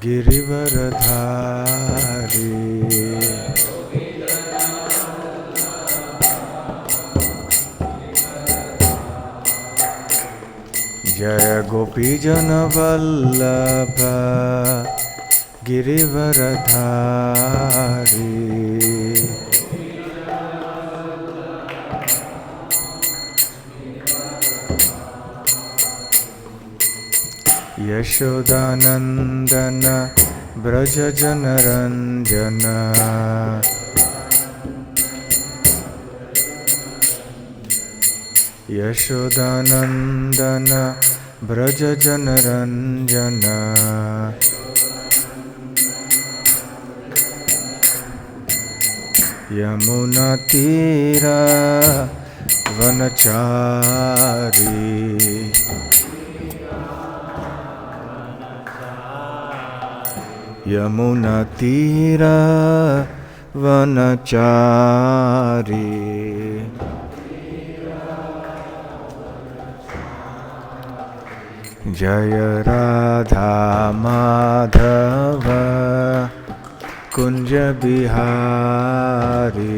गिरिवरधारी जय गोपीजन वल्लभ गिरिवरधारी यशोदानंदन ब्रज जनरंजन यशोदानंदन ब्रज जनरंजन यमुना तीरा वनचारी यमुना तीरा वनचारी जय राधा माधव कुंज बिहारी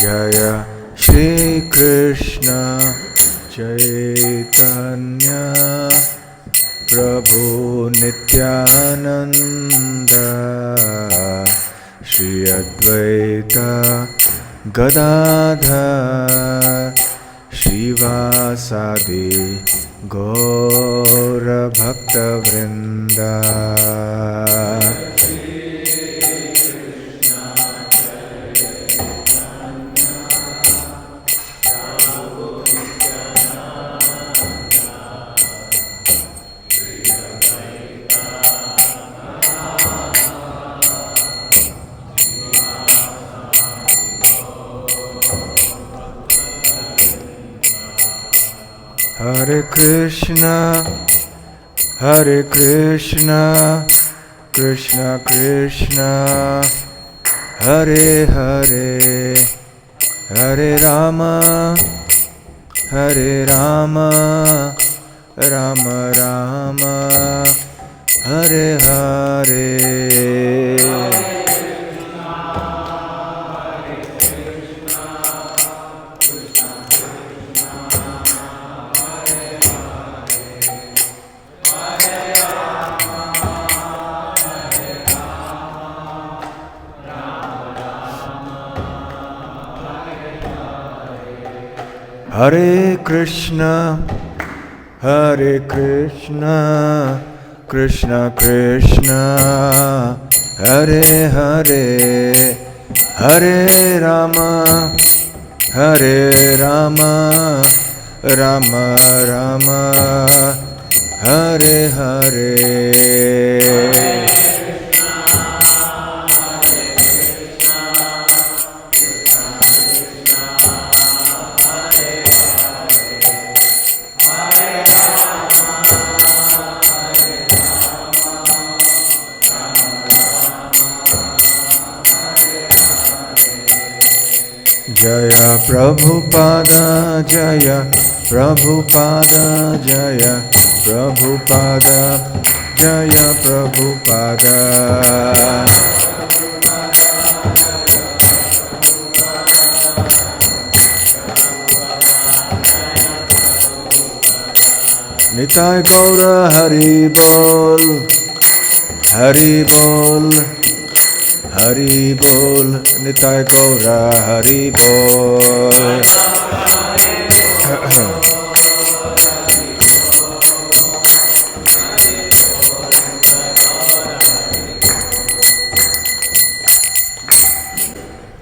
जय श्री कृष्ण चैतन्य प्रभु नित्यानंद श्री अद्वैत गदाधर श्रीवासादि गौर भक्तवृंद Hare Krishna, Krishna Krishna, Hare Hare, Hare Rama, Hare Rama, Rama Rama, Hare Hare. Hare Krishna, Krishna Krishna, Hare Hare, Hare Rama, Rama Rama, Hare Hare. Jaya Prabhupada, Jaya Prabhupada, Jaya Prabhupada, Jaya Prabhupada. Nitai Gaura Hari Bol, Hari Bol, Hari Bol, Nitai Gaura Hari Bol.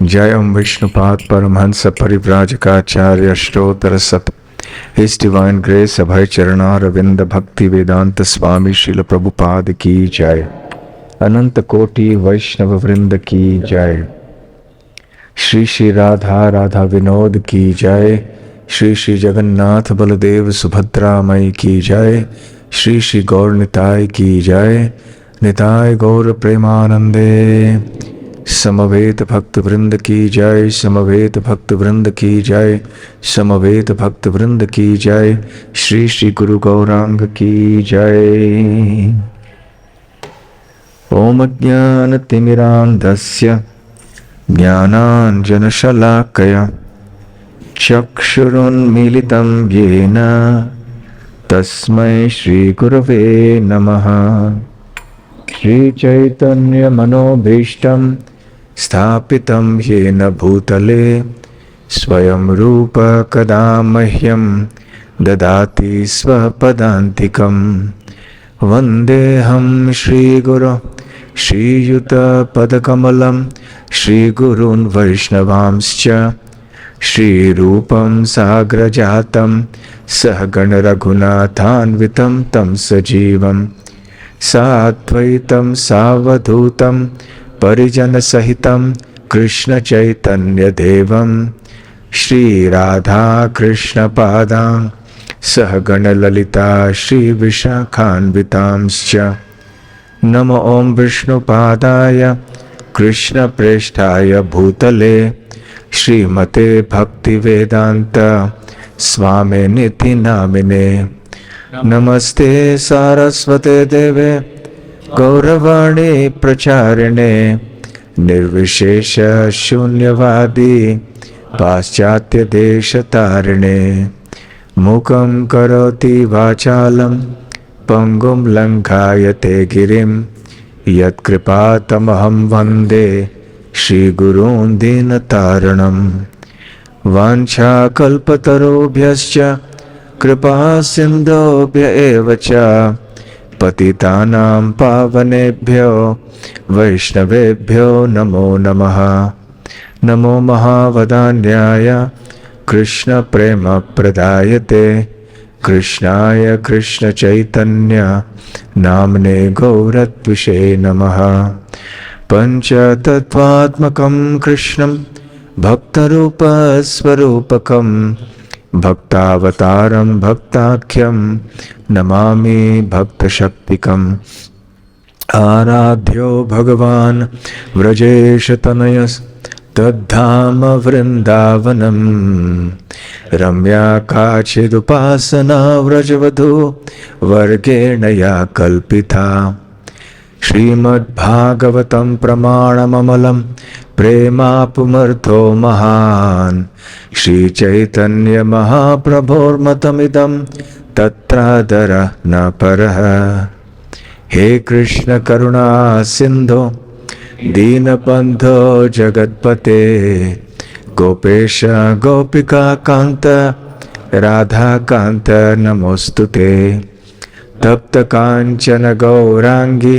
Jayam Vishnupad Paramhansa Parivrajakaacharya Shtotra Sat. His Divine Grace Abhay Charana Ravinda Bhakti Vedanta Swami Srila Prabhupada Ki Jaya. अनंत कोटि वैष्णव वृंद की जय। श्री श्री राधा राधा विनोद की जय। श्री श्री जगन्नाथ बलदेव सुभद्रा मई की जय। श्री श्री गौर निताय की जय। निताय गौर प्रेमानंदे। समवेत भक्त वृंद की जय, समवेत भक्त वृंद की जय, समवेत भक्त वृंद की जय। श्री श्री गुरु गौरांग की जय। ओम ज्ञानतिमिरान्धस्य ज्ञानाञ्जनशलाकया चक्षुरुन्मीलितं येन तस्मै श्रीगुरवे नमः। श्रीचैतन्यमनोभीष्टं स्थापितं येन भूतले स्वयं रूप कदा मह्यं ददाति स्वपदान्तिकं। वन्देऽहं श्रीगुरो श्रीयुतपदकमलं श्रीगुरून् वैष्णवांश्च श्रीरूपं साग्रजातं सहगणरघुनाथान्वितं तं सजीवं साद्वैतं सावधूतं परिजनसहितं कृष्णचैतन्यदेवं श्रीराधाकृष्णपादां सहगणललिता श्रीविशाखान्वितांश्च। नमो ॐ विष्णुपादाय कृष्णप्रेष्ठाय भूतले श्रीमते भक्तिवेदान्त स्वामिनिति नामिने। नमस्ते सारस्वते देवे गौरवाणी प्रचारिणे निर्विशेष शून्यवादी पाश्चात्य देशतारिणे। मूकं करोति वाचालं पंगुं लङ्घायते गिरिं यत्कृपातमहं वन्दे श्रीगुरून् दीनतारिणम्। वाञ्छाकल्पतरुभ्यश्च कृपा सिन्धुभ्य एव च पतितानां पावनेभ्यो वैष्णवेभ्यो नमो नमः। नमो महावदान्याय कृष्ण प्रेम प्रदायते कृष्णाय कृष्ण चैतन्य नामने गौरत्विषे नमः। पंचतत्वात्मकं कृष्णं भक्तरूपस्वरूपकं भक्तावतारं भक्ताख्यं नमामि भक्तशक्तिकम्। आराध्यो भगवान् व्रजेशतनयः तद्धाम वृन्दावनम्। रम्या काचिदुपासना व्रजवधू वर्गेण या कल्पिता। श्रीमद्भागवतं प्रमाणममलं प्रेमापुमर्थो महान्। श्रीचैतन्यमहाप्रभोर्मतमिदं तत्रादरः न परः। हे कृष्ण करुणा सिन्धो दीनबन्धो जगत्पते गोपेश गोपिका कान्त राधा कान्त नमोस्तुते। तप्त कांचन गौरांगी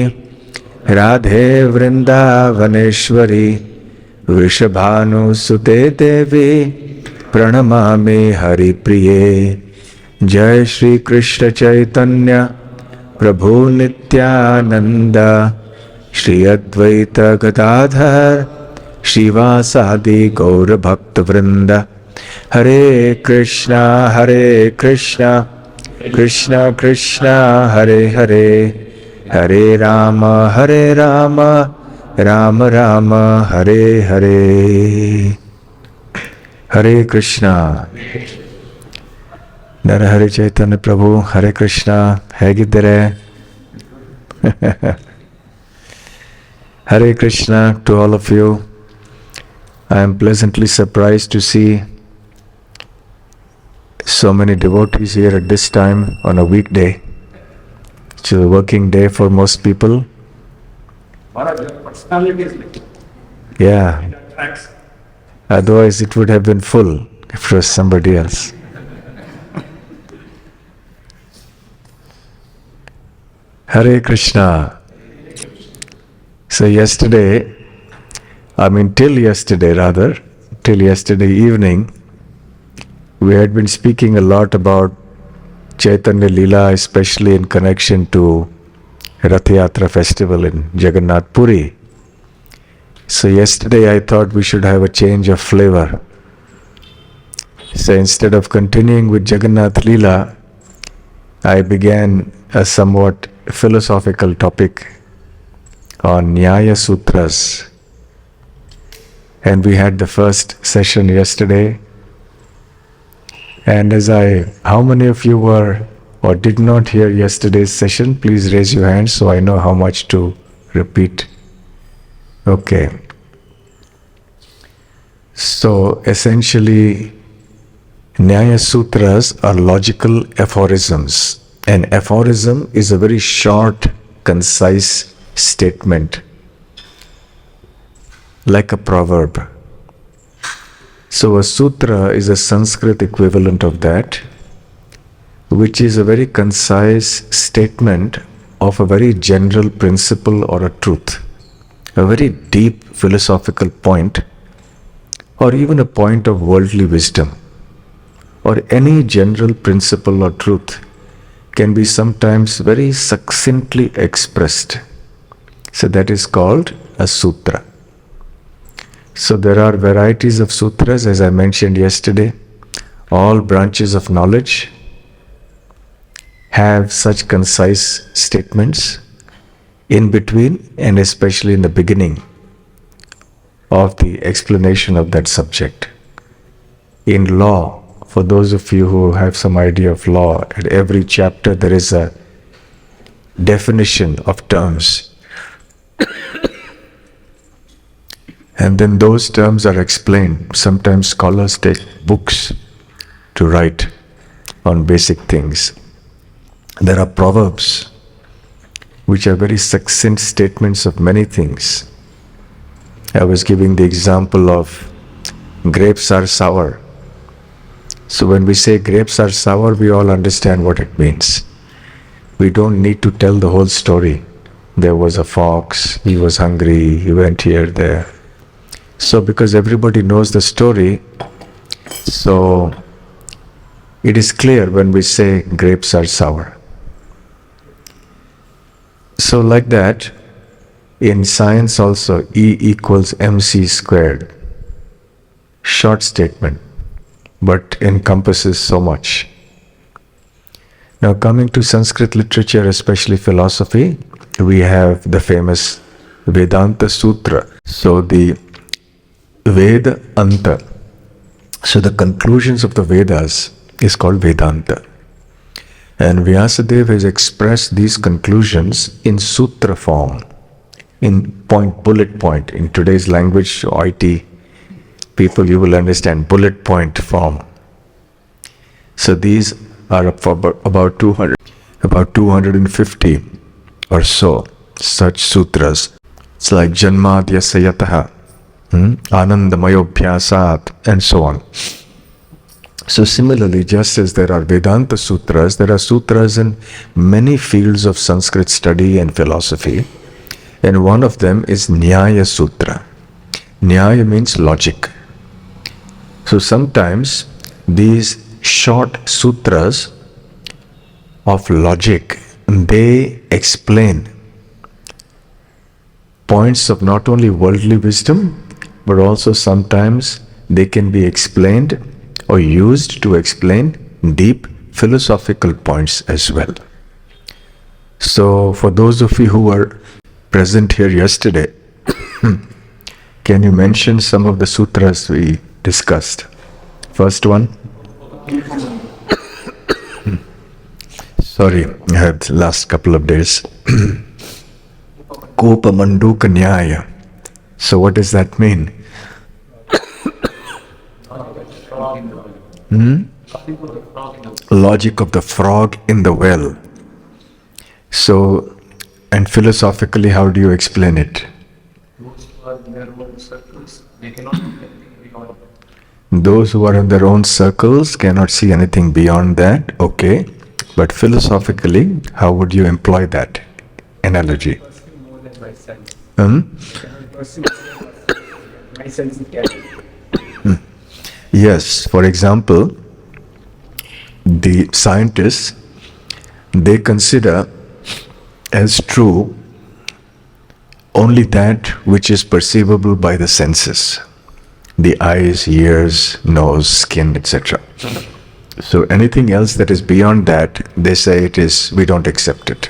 राधे वृंदावनेश्वरी वृषभानुसुते देवी प्रणमामि हरिप्रिये। जय श्री कृष्ण चैतन्य प्रभु नित्यानंद श्री अद्वैत गदाधर श्रीवासादि गौर भक्त वृंद। हरे कृष्णा कृष्णा कृष्णा हरे हरे, हरे राम राम राम हरे हरे। हरे कृष्णा। नरहरि चैतन्य प्रभु हरे कृष्णा ಹೇಗಿದ್ದೀರಾ? Hare Krishna to all of you. I am pleasantly surprised to see so many devotees here at this time on a weekday. It's a working day for most people. Yeah. Otherwise it would have been full if it was somebody else. Hare Krishna. So yesterday, till yesterday evening, we had been speaking a lot about Chaitanya Leela, especially in connection to Rath Yatra festival in Jagannath Puri. So yesterday I thought we should have a change of flavor. So instead of continuing with Jagannath Leela, I began a somewhat philosophical topic on Nyaya Sutras And we had the first session yesterday. And how many of you were or did not hear yesterday's session? Please raise your hand so I know how much to repeat. Okay. So essentially, Nyaya Sutras are logical aphorisms. An aphorism is a very short, concise statement, like a proverb. So a sutra is a Sanskrit equivalent of that, which is a very concise statement of a very general principle or a truth, a very deep philosophical point, or even a point of worldly wisdom, or any general principle or truth can be sometimes very succinctly expressed. So that is called a sutra. So there are varieties of sutras, as I mentioned yesterday. All branches of knowledge have such concise statements in between and especially in the beginning of the explanation of that subject. In law, for those of you who have some idea of law, at every chapter there is a definition of terms. And then those terms are explained. Sometimes scholars take books to write on basic things. There are proverbs, which are very succinct statements of many things. I was giving the example of grapes are sour. So when we say grapes are sour, we all understand what it means. We don't need to tell the whole story. There was a fox, he was hungry, he went here, there. So because everybody knows the story, so it is clear when we say grapes are sour. So like that, in science also, E equals mc squared. Short statement, but encompasses so much. Now coming to Sanskrit literature, especially philosophy, we have the famous Vedanta Sutra. So the Veda Anta. So the conclusions of the Vedas is called Vedanta. And Vyasadeva has expressed these conclusions in sutra form, in bullet point. In today's language, IT people, you will understand bullet point form. So these are about 250 or so such sutras. It's like Janmadhyasya Yataha, Anandamayobhyasat, and so on. So similarly, just as there are Vedanta Sutras, there are sutras in many fields of Sanskrit study and philosophy. And one of them is Nyaya Sutra. Nyaya means logic. So sometimes these short sutras of logic, they explain points of not only worldly wisdom, but also sometimes they can be explained or used to explain deep philosophical points as well. So for those of you who were present here yesterday, can you mention some of the sutras we discussed? First one. Sorry, I had the last couple of days. Kopa Manduka Nyaya. So what does that mean? Logic of the frog in the well. So, and philosophically, how do you explain it? Those who are in their own circles cannot see anything beyond that. Okay. But philosophically, how would you employ that analogy? Yes, for example, the scientists, they consider as true only that which is perceivable by the senses, the eyes, ears, nose, skin, etc. So anything else that is beyond that, they say we don't accept it.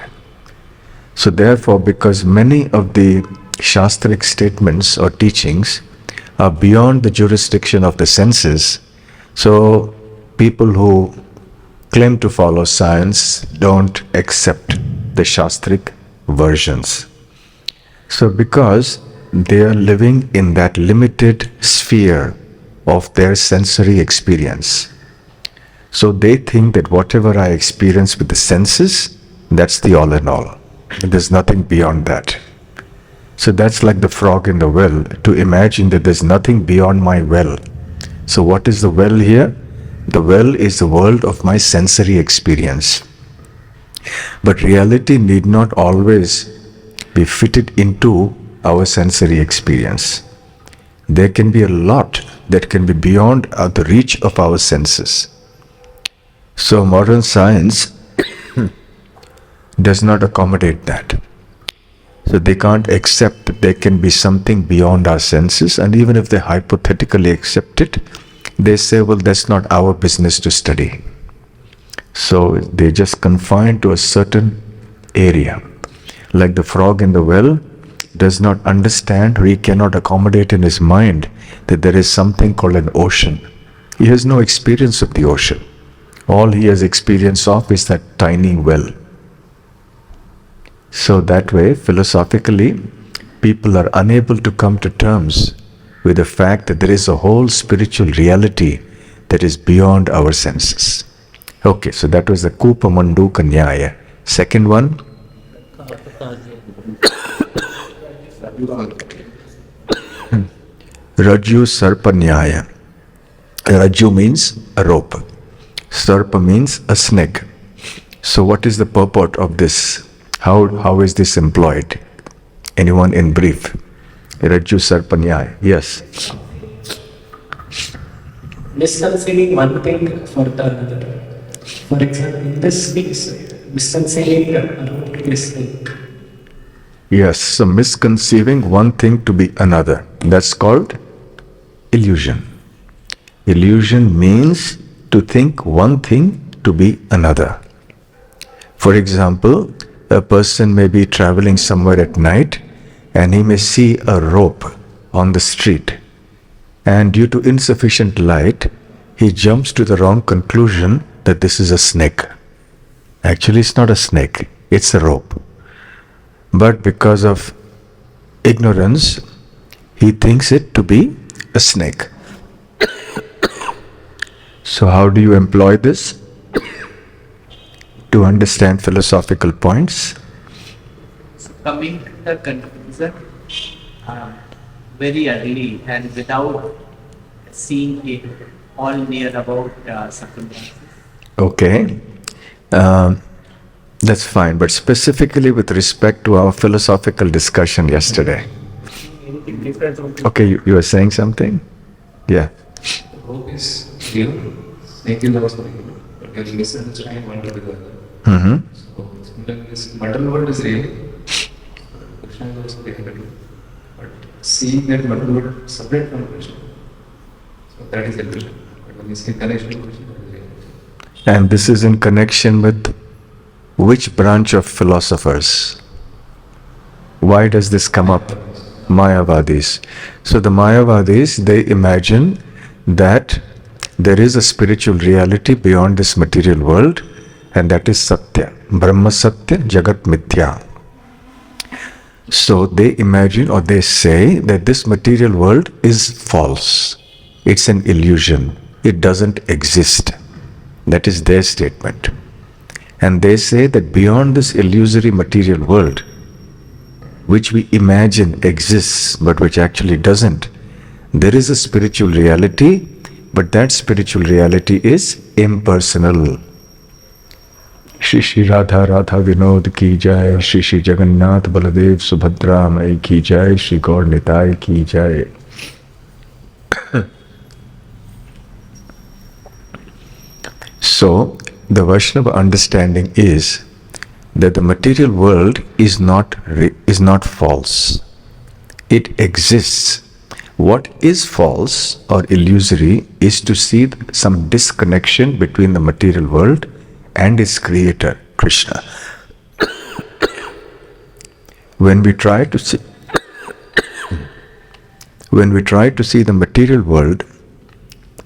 So therefore, because many of the Shastric statements or teachings are beyond the jurisdiction of the senses. So people who claim to follow science don't accept the Shastric versions. So because they are living in that limited sphere of their sensory experience, so they think that whatever I experience with the senses, that's the all in all. And there's nothing beyond that. So that's like the frog in the well, to imagine that there's nothing beyond my well. So what is the well here? The well is the world of my sensory experience. But reality need not always be fitted into our sensory experience. There can be a lot that can be beyond the reach of our senses. So modern science does not accommodate that. So they can't accept that there can be something beyond our senses, and even if they hypothetically accept it, they say, well, that's not our business to study. So they just confined to a certain area. Like the frog in the well does not understand, or he cannot accommodate in his mind that there is something called an ocean. He has no experience of the ocean. All he has experience of is that tiny well. So that way, philosophically, people are unable to come to terms with the fact that there is a whole spiritual reality that is beyond our senses. Okay, so that was the Kupa Manduka Nyaya. Second one? Rajju Sarpa Nyaya. Rajju means a rope. Sarpa means a snake. So what is the purport of this? How is this employed? Anyone in brief? Rajju Sarpa Nyaya. Yes. Misconceiving one thing for the another. For example, in this case, misconceiving around this thing. Yes, so misconceiving one thing to be another. That's called illusion. Illusion means to think one thing to be another. For example, a person may be traveling somewhere at night and he may see a rope on the street. And due to insufficient light, he jumps to the wrong conclusion that this is a snake. Actually, it's not a snake, it's a rope. But because of ignorance, he thinks it to be a snake. So how do you employ this? To understand philosophical points? Coming to the conclusion very early and without seeing it all near about circumstances. Okay. That's fine, but specifically with respect to our philosophical discussion yesterday. Anything different from Okay, you were saying something? Yeah. Hope is real, snake is also real, but you are misunderstanding one to the other. Mm-hmm. So, similarly, this material world is real, Krishna is also real, but seeing that material world is separate from Krishna, so that is illusion. But when you see connection to Krishna, that is real. And this is in connection with which branch of philosophers? Why does this come up? Mayavadis. So the Mayavadis, they imagine that there is a spiritual reality beyond this material world, and that is Satya. Brahma Satya, Jagat Mithya. So they imagine, or they say, that this material world is false. It's an illusion. It doesn't exist. That is their statement. And they say that beyond this illusory material world, which we imagine exists but which actually doesn't, there is a spiritual reality, but that spiritual reality is impersonal. Shri Shri Radha Radha Vinod ki jai, Shri Shri Jagannath Baladev Subhadra Mai ki jai, Shri Gaur Nitai ki jai. So, the Vaishnava understanding is that the material world is not false. It exists. What is false or illusory is to see some disconnection between the material world and its creator, Krishna. When we try to see When we try to see the material world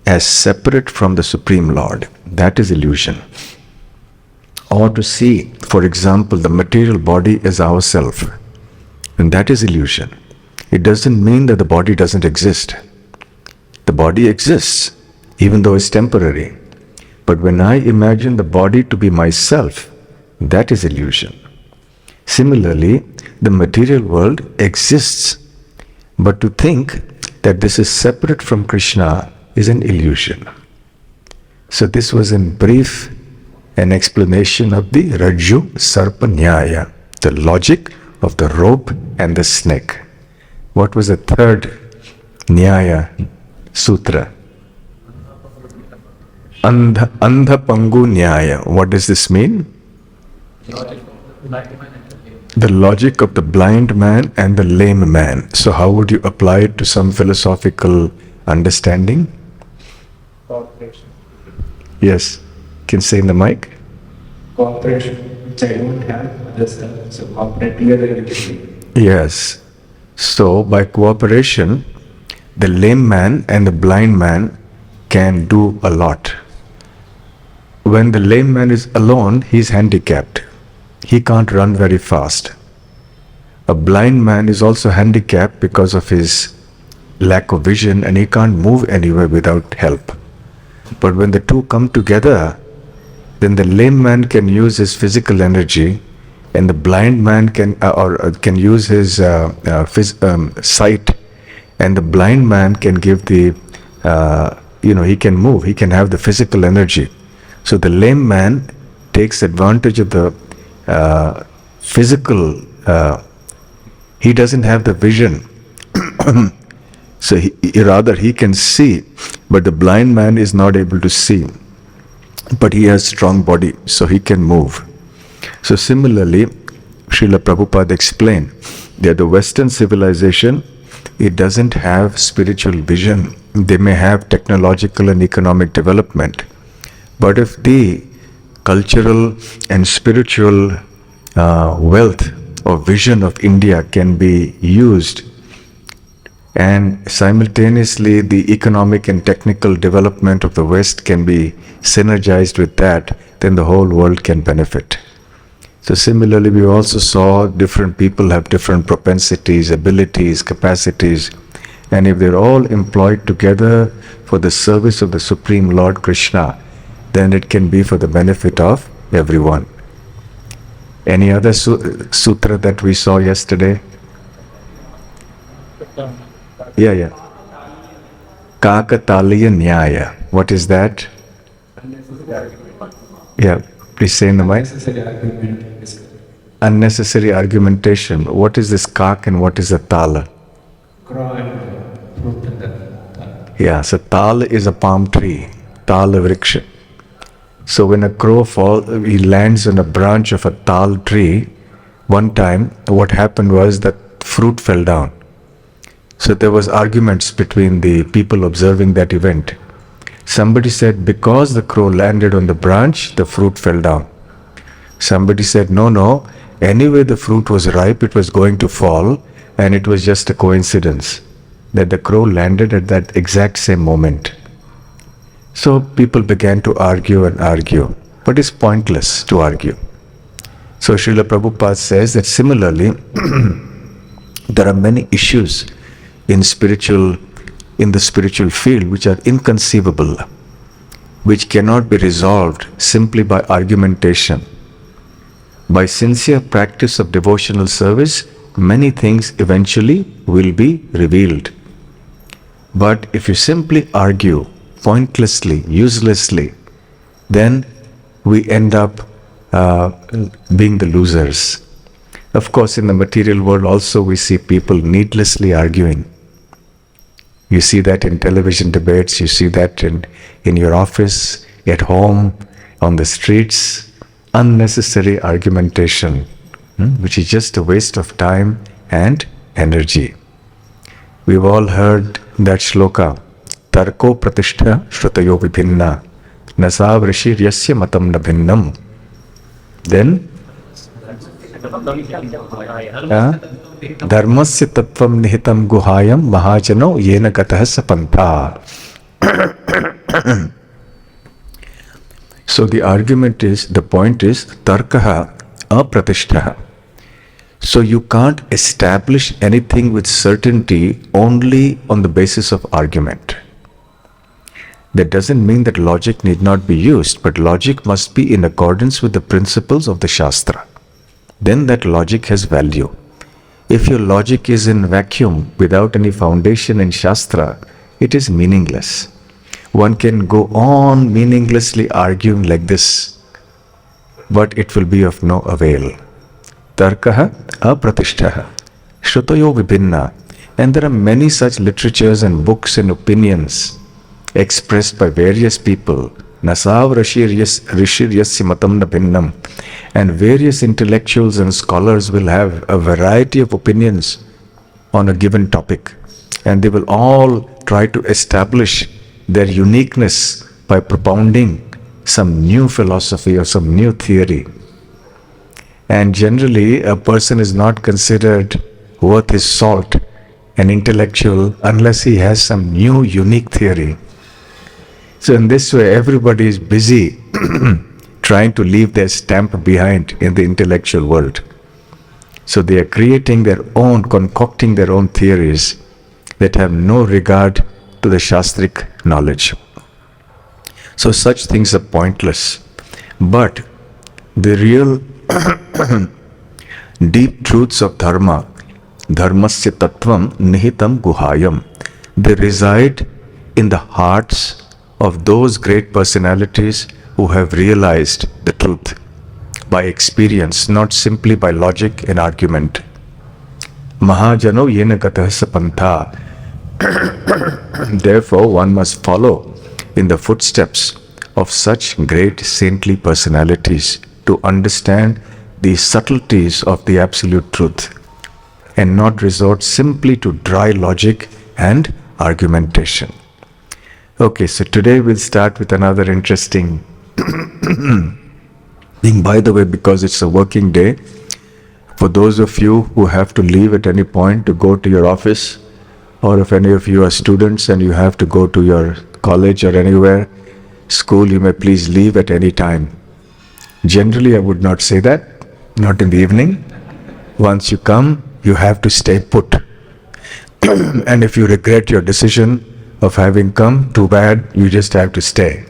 as separate from the Supreme Lord, that is illusion. Or to see, for example, the material body as ourself, and that is illusion. It doesn't mean that the body doesn't exist. The body exists, even though it's temporary. But when I imagine the body to be myself, that is illusion. Similarly, the material world exists, but to think that this is separate from Krishna is an illusion. So this was in brief an explanation of the Rajju Sarpa Nyaya, the logic of the rope and the snake. What was the third Nyaya Sutra? Andha Pangu Nyaya. What does this mean? The logic of the blind man and the lame man. So how would you apply it to some philosophical understanding? Cooperation. Yes. Can say in the mic? Cooperation, which I don't have, others have. So cooperate together we can do. Yes. So by cooperation, the lame man and the blind man can do a lot. When the lame man is alone, he is handicapped. He can't run very fast. A blind man is also handicapped because of his lack of vision, and he can't move anywhere without help. But when the two come together, then the lame man can use his physical energy, and the blind man can use his sight, and the blind man can give the he can move, he can have the physical energy. So the lame man takes advantage of the physical, he doesn't have the vision. So he can see, but the blind man is not able to see. But he has strong body, so he can move. So similarly, Srila Prabhupada explained that the Western civilization, it doesn't have spiritual vision. They may have technological and economic development. But if the cultural and spiritual wealth or vision of India can be used, and simultaneously the economic and technical development of the West can be synergized with that, then the whole world can benefit. So similarly, we also saw different people have different propensities, abilities, capacities, and if they're all employed together for the service of the Supreme Lord Krishna, then it can be for the benefit of everyone. Any other sutra that we saw yesterday? Yeah. Kakataliya Nyaya. What is that? Yeah, please say in the mic. Unnecessary argument is Unnecessary argumentation. What is this kak and what is a tala? crow and fruit and the Yeah, so tala is a palm tree. Tala vriksha. So when a crow he lands on a branch of a tal tree, one time what happened was that fruit fell down. So there was arguments between the people observing that event. Somebody said, because the crow landed on the branch, the fruit fell down. Somebody said, no, anyway the fruit was ripe, it was going to fall, and it was just a coincidence that the crow landed at that exact same moment. So people began to argue and argue, but it's pointless to argue. So Srila Prabhupada says that similarly, there are many issues in the spiritual field which are inconceivable, which cannot be resolved simply by argumentation. By sincere practice of devotional service, many things eventually will be revealed. But if you simply argue pointlessly, uselessly, then we end up being the losers. Of course, in the material world also we see people needlessly arguing. You see that in television debates, you see that in your office, at home, on the streets, unnecessary argumentation, which is just a waste of time and energy. We've all heard that shloka, Tarko pratishtha shrutayo vibhinna, nasa vrishir yasya matam na bhinnam. Then, Dharmasya tattvam nihitam guhayam mahajano yena gatah sapantha. So the point is, tarkaha apratishtaha. So you can't establish anything with certainty only on the basis of argument. That doesn't mean that logic need not be used, but logic must be in accordance with the principles of the Shastra. Then that logic has value. If your logic is in vacuum without any foundation in Shastra, it is meaningless. One can go on meaninglessly arguing like this, but it will be of no avail. Tarkaha apratishtaha, shrutoyo vibhinna. And there are many such literatures and books and opinions expressed by various people. Nasav rishiryasya matam na bhinnam. And various intellectuals and scholars will have a variety of opinions on a given topic. And they will all try to establish their uniqueness by propounding some new philosophy or some new theory. And generally, a person is not considered worth his salt, an intellectual, unless he has some new, unique theory. So in this way, everybody is busy trying to leave their stamp behind in the intellectual world. So they are creating their own, concocting their own theories that have no regard to the Shastric knowledge. So such things are pointless. But the real deep truths of dharma, dharmasya tattvam nihitam guhayam, they reside in the hearts of those great personalities who have realized the truth by experience, not simply by logic and argument. Mahajano yena gatah sapantha. Therefore, one must follow in the footsteps of such great saintly personalities to understand the subtleties of the absolute truth and not resort simply to dry logic and argumentation. Okay, so today we'll start with another interesting thing. By the way, because it's a working day, for those of you who have to leave at any point to go to your office, or if any of you are students and you have to go to your college or anywhere, school, you may please leave at any time. Generally, I would not say that, not in the evening. Once you come, you have to stay put. And if you regret your decision of having come, too bad, you just have to stay.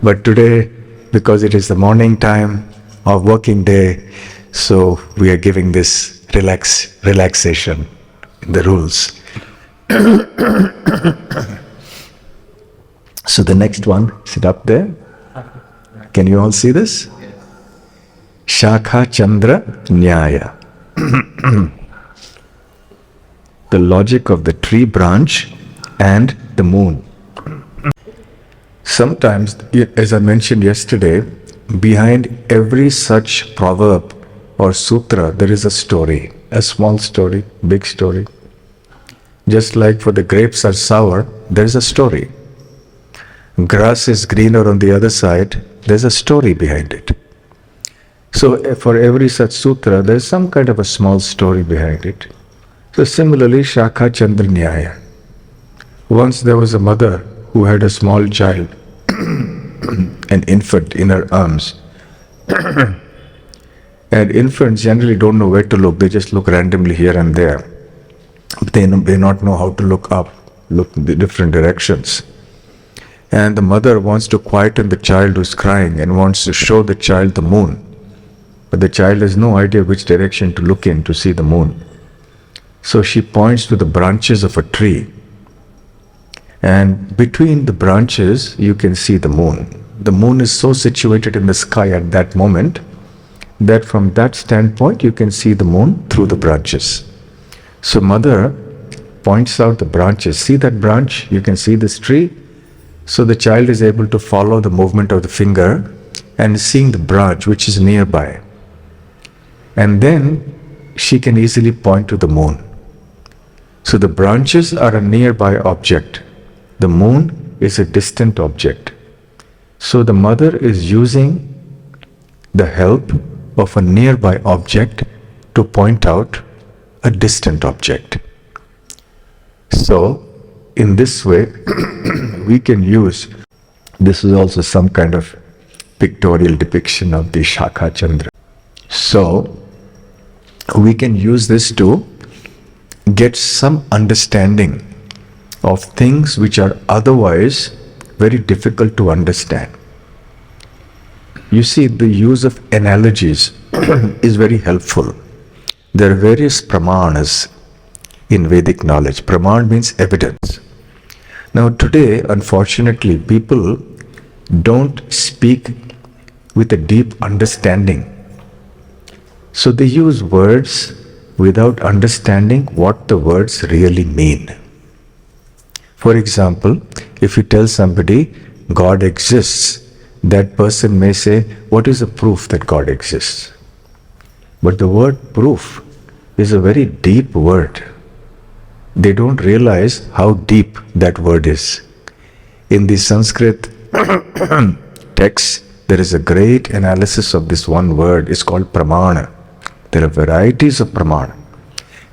But today, because it is the morning time of working day, so we are giving this relaxation in the rules. So the next one, is it up there? Can you all see this? Shakha Chandra Nyaya. The logic of the tree branch and the moon. Sometimes, as I mentioned yesterday, behind every such proverb or sutra, there is a story, a small story, big story. Just like for the grapes are sour, there is a story. Grass is greener on the other side, there's a story behind it. So for every such sutra, there's some kind of a small story behind it. So similarly, Shakha Chandra Nyaya. Once there was a mother who had a small child, an infant in her arms. And infants generally don't know where to look, they just look randomly here and there. But they may not know how to look up, look in the different directions. And the mother wants to quieten the child who's crying and wants to show the child the moon. But the child has no idea which direction to look in to see the moon. So she points to the branches of a tree. And between the branches, you can see the moon. The moon is so situated in the sky at that moment that from that standpoint, you can see the moon through the branches. So mother points out the branches. See that branch? You can see this tree. So the child is able to follow the movement of the finger and seeing the branch which is nearby. And then she can easily point to the moon. So the branches are a nearby object. The moon is a distant object. So the mother is using the help of a nearby object to point out a distant object. So, in this way, we can use, this is also some kind of pictorial depiction of the Shakha Chandra. So, we can use this to get some understanding of things which are otherwise very difficult to understand. You see, the use of analogies is very helpful. There are various pramanas in Vedic knowledge. Praman means evidence. Now today, unfortunately, people don't speak with a deep understanding. So they use words without understanding what the words really mean. For example, if you tell somebody God exists, that person may say, what is the proof that God exists? But the word proof is a very deep word. They don't realize how deep that word is. In the Sanskrit text, there is a great analysis of this one word. It's called pramana. There are varieties of pramana.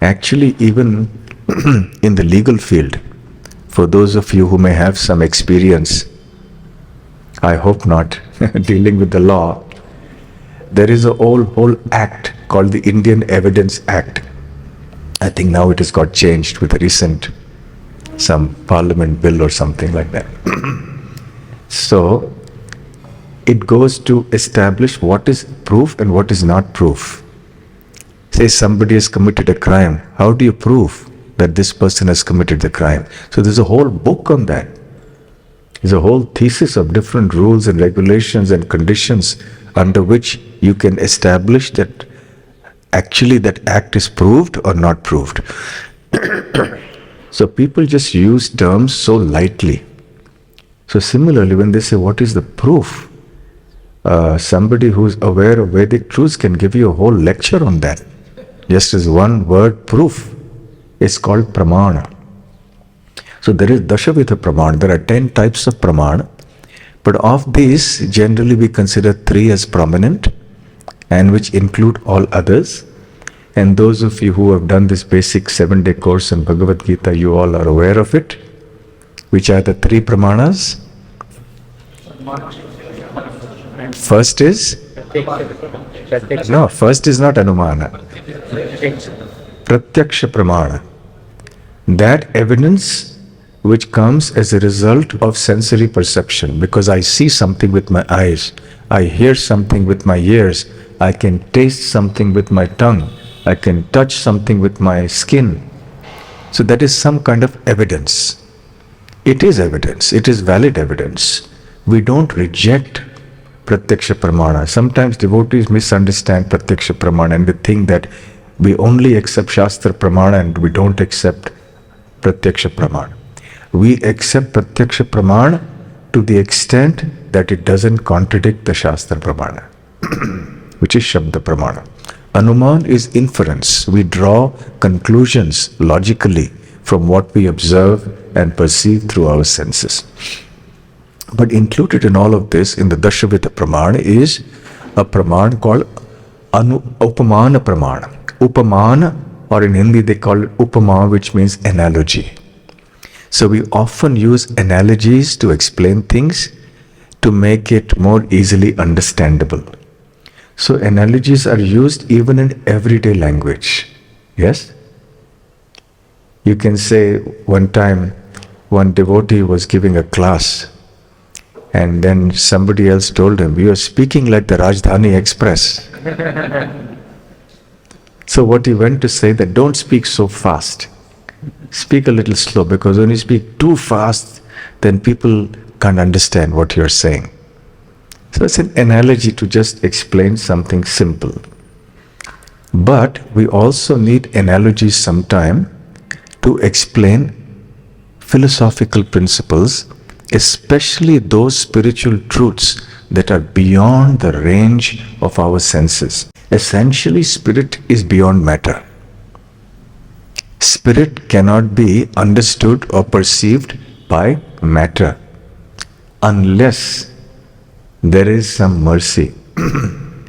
Actually, even in the legal field, for those of you who may have some experience, I hope not, dealing with the law, there is a whole act called the Indian Evidence Act. I think now it has got changed with a recent, some parliament bill or something like that. So, it goes to establish what is proof and what is not proof. Say somebody has committed a crime, how do you prove that this person has committed the crime? So there's a whole book on that. There's a whole thesis of different rules and regulations and conditions under which you can establish that actually that act is proved or not proved. So people just use terms so lightly. So similarly, when they say, what is the proof? Somebody who's aware of Vedic truths can give you a whole lecture on that. Just as one word, proof, is called pramana. So there is Dashavitha pramana. There are 10 types of pramana. But of these, generally we consider 3 as prominent, and which include all others. And those of you who have done this basic 7-day course in Bhagavad Gita, you all are aware of it. Which are the 3 pramanas? First is? No, first is not Anumana. Pratyaksha pramana. That evidence which comes as a result of sensory perception, because I see something with my eyes, I hear something with my ears, I can taste something with my tongue, I can touch something with my skin. So that is some kind of evidence. It is evidence, it is valid evidence. We don't reject Pratyaksha Pramana. Sometimes devotees misunderstand Pratyaksha Pramana and they think that we only accept Shastra Pramana and we don't accept Pratyaksha Pramana. We accept Pratyaksha Pramana to the extent that it doesn't contradict the Shastra Pramana, which is Shabda Pramana. Anuman is inference. We draw conclusions logically from what we observe and perceive through our senses. But included in all of this, in the Dashavitha Pramana, is a Pramana called Upamana Pramana. Upamana, or in Hindi they call it Upama, which means analogy. So we often use analogies to explain things to make it more easily understandable. So analogies are used even in everyday language. Yes? You can say, one time one devotee was giving a class and then somebody else told him, you are speaking like the Rajdhani Express. So what he went to say that don't speak so fast. Speak a little slow, because when you speak too fast, then people can't understand what you're saying. So it's an analogy to just explain something simple. But we also need analogies sometime to explain philosophical principles, especially those spiritual truths that are beyond the range of our senses. Essentially, spirit is beyond matter. Spirit cannot be understood or perceived by matter unless there is some mercy.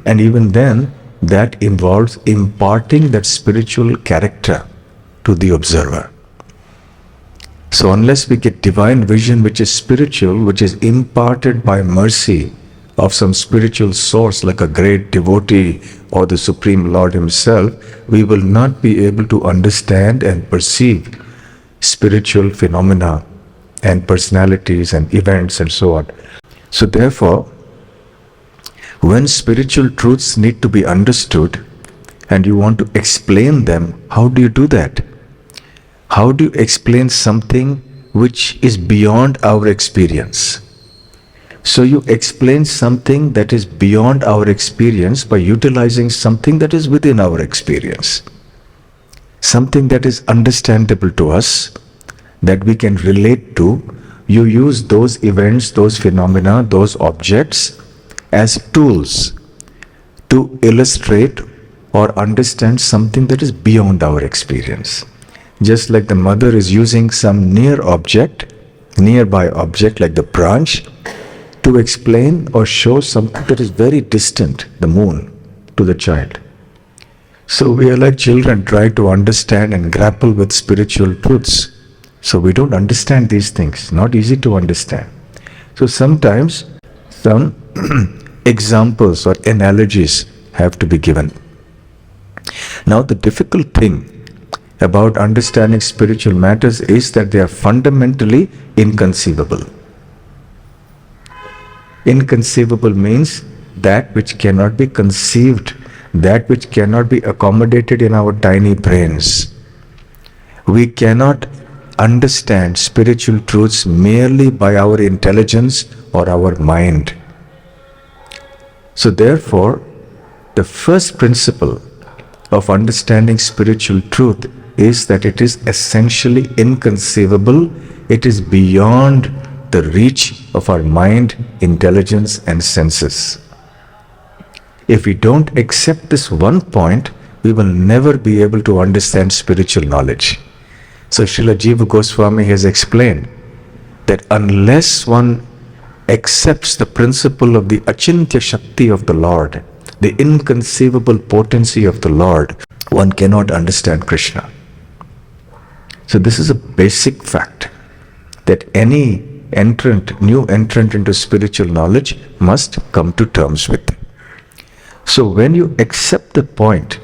And even then, that involves imparting that spiritual character to the observer. So unless we get divine vision which is spiritual, which is imparted by mercy of some spiritual source like a great devotee or the Supreme Lord Himself, we will not be able to understand and perceive spiritual phenomena and personalities and events and so on. So therefore, when spiritual truths need to be understood and you want to explain them, how do you do that? How do you explain something which is beyond our experience? So you explain something that is beyond our experience by utilizing something that is within our experience. Something that is understandable to us, that we can relate to. You use those events, those phenomena, those objects as tools to illustrate or understand something that is beyond our experience. Just like the mother is using some nearby object like the branch, to explain or show something that is very distant, the moon, to the child. So we are like children trying to understand and grapple with spiritual truths. So we don't understand these things, not easy to understand. So sometimes some examples or analogies have to be given. Now the difficult thing about understanding spiritual matters is that they are fundamentally inconceivable. Inconceivable means that which cannot be conceived, that which cannot be accommodated in our tiny brains. We cannot understand spiritual truths merely by our intelligence or our mind. So therefore, the first principle of understanding spiritual truth is that it is essentially inconceivable. It is beyond the reach of our mind, intelligence and senses. If we don't accept this one point, we will never be able to understand spiritual knowledge. So Srila Jiva Goswami has explained that unless one accepts the principle of the Achintya Shakti of the Lord, the inconceivable potency of the Lord, one cannot understand Krishna. So this is a basic fact that any new entrant into spiritual knowledge must come to terms with. So when you accept the point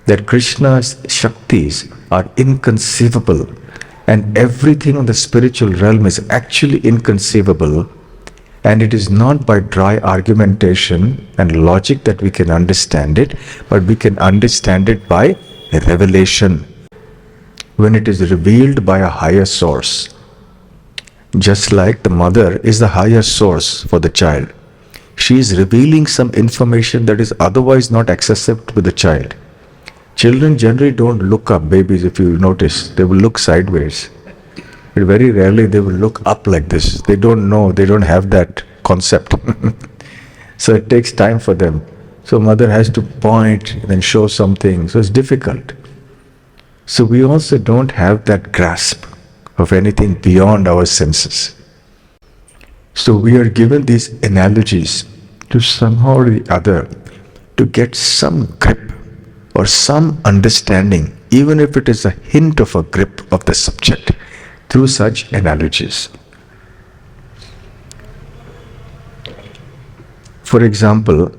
that Krishna's Shaktis are inconceivable and everything in the spiritual realm is actually inconceivable, and it is not by dry argumentation and logic that we can understand it, but we can understand it by revelation, when it is revealed by a higher source. Just like the mother is the higher source for the child. She is revealing some information that is otherwise not accessible to the child. Children generally don't look up, babies, if you notice, they will look sideways. But very rarely they will look up like this. They don't know, they don't have that concept. So it takes time for them. So mother has to point and then show something. So it's difficult. So we also don't have that grasp of anything beyond our senses. So we are given these analogies to somehow or the other to get some grip or some understanding, even if it is a hint of a grip of the subject, through such analogies. For example,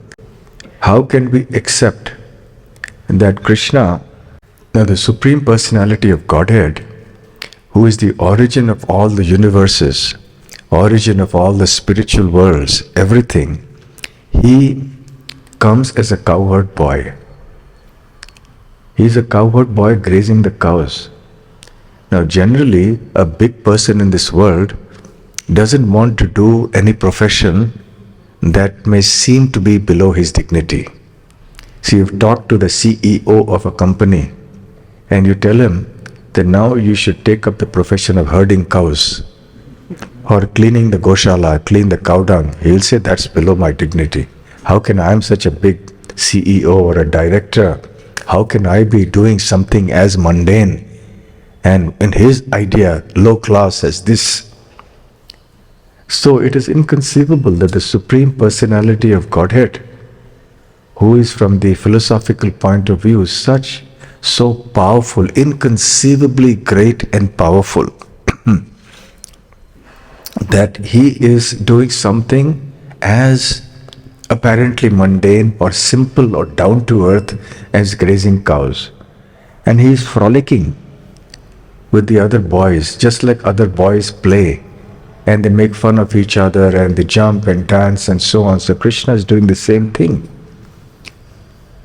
how can we accept that Krishna, the Supreme Personality of Godhead, who is the origin of all the universes, origin of all the spiritual worlds, everything, he comes as a cowherd boy. He is a cowherd boy grazing the cows. Now generally, a big person in this world doesn't want to do any profession that may seem to be below his dignity. So you've talked to the CEO of a company and you tell him that now you should take up the profession of herding cows or cleaning the goshala, clean the cow dung. He'll say that's below my dignity. How can I am such a big CEO or a director? How can I be doing something as mundane and in his idea low class as this? So it is inconceivable that the Supreme Personality of Godhead, who is from the philosophical point of view so powerful, inconceivably great and powerful, that he is doing something as apparently mundane or simple or down to earth as grazing cows. And he is frolicking with the other boys, just like other boys play. And they make fun of each other and they jump and dance and so on. So Krishna is doing the same thing.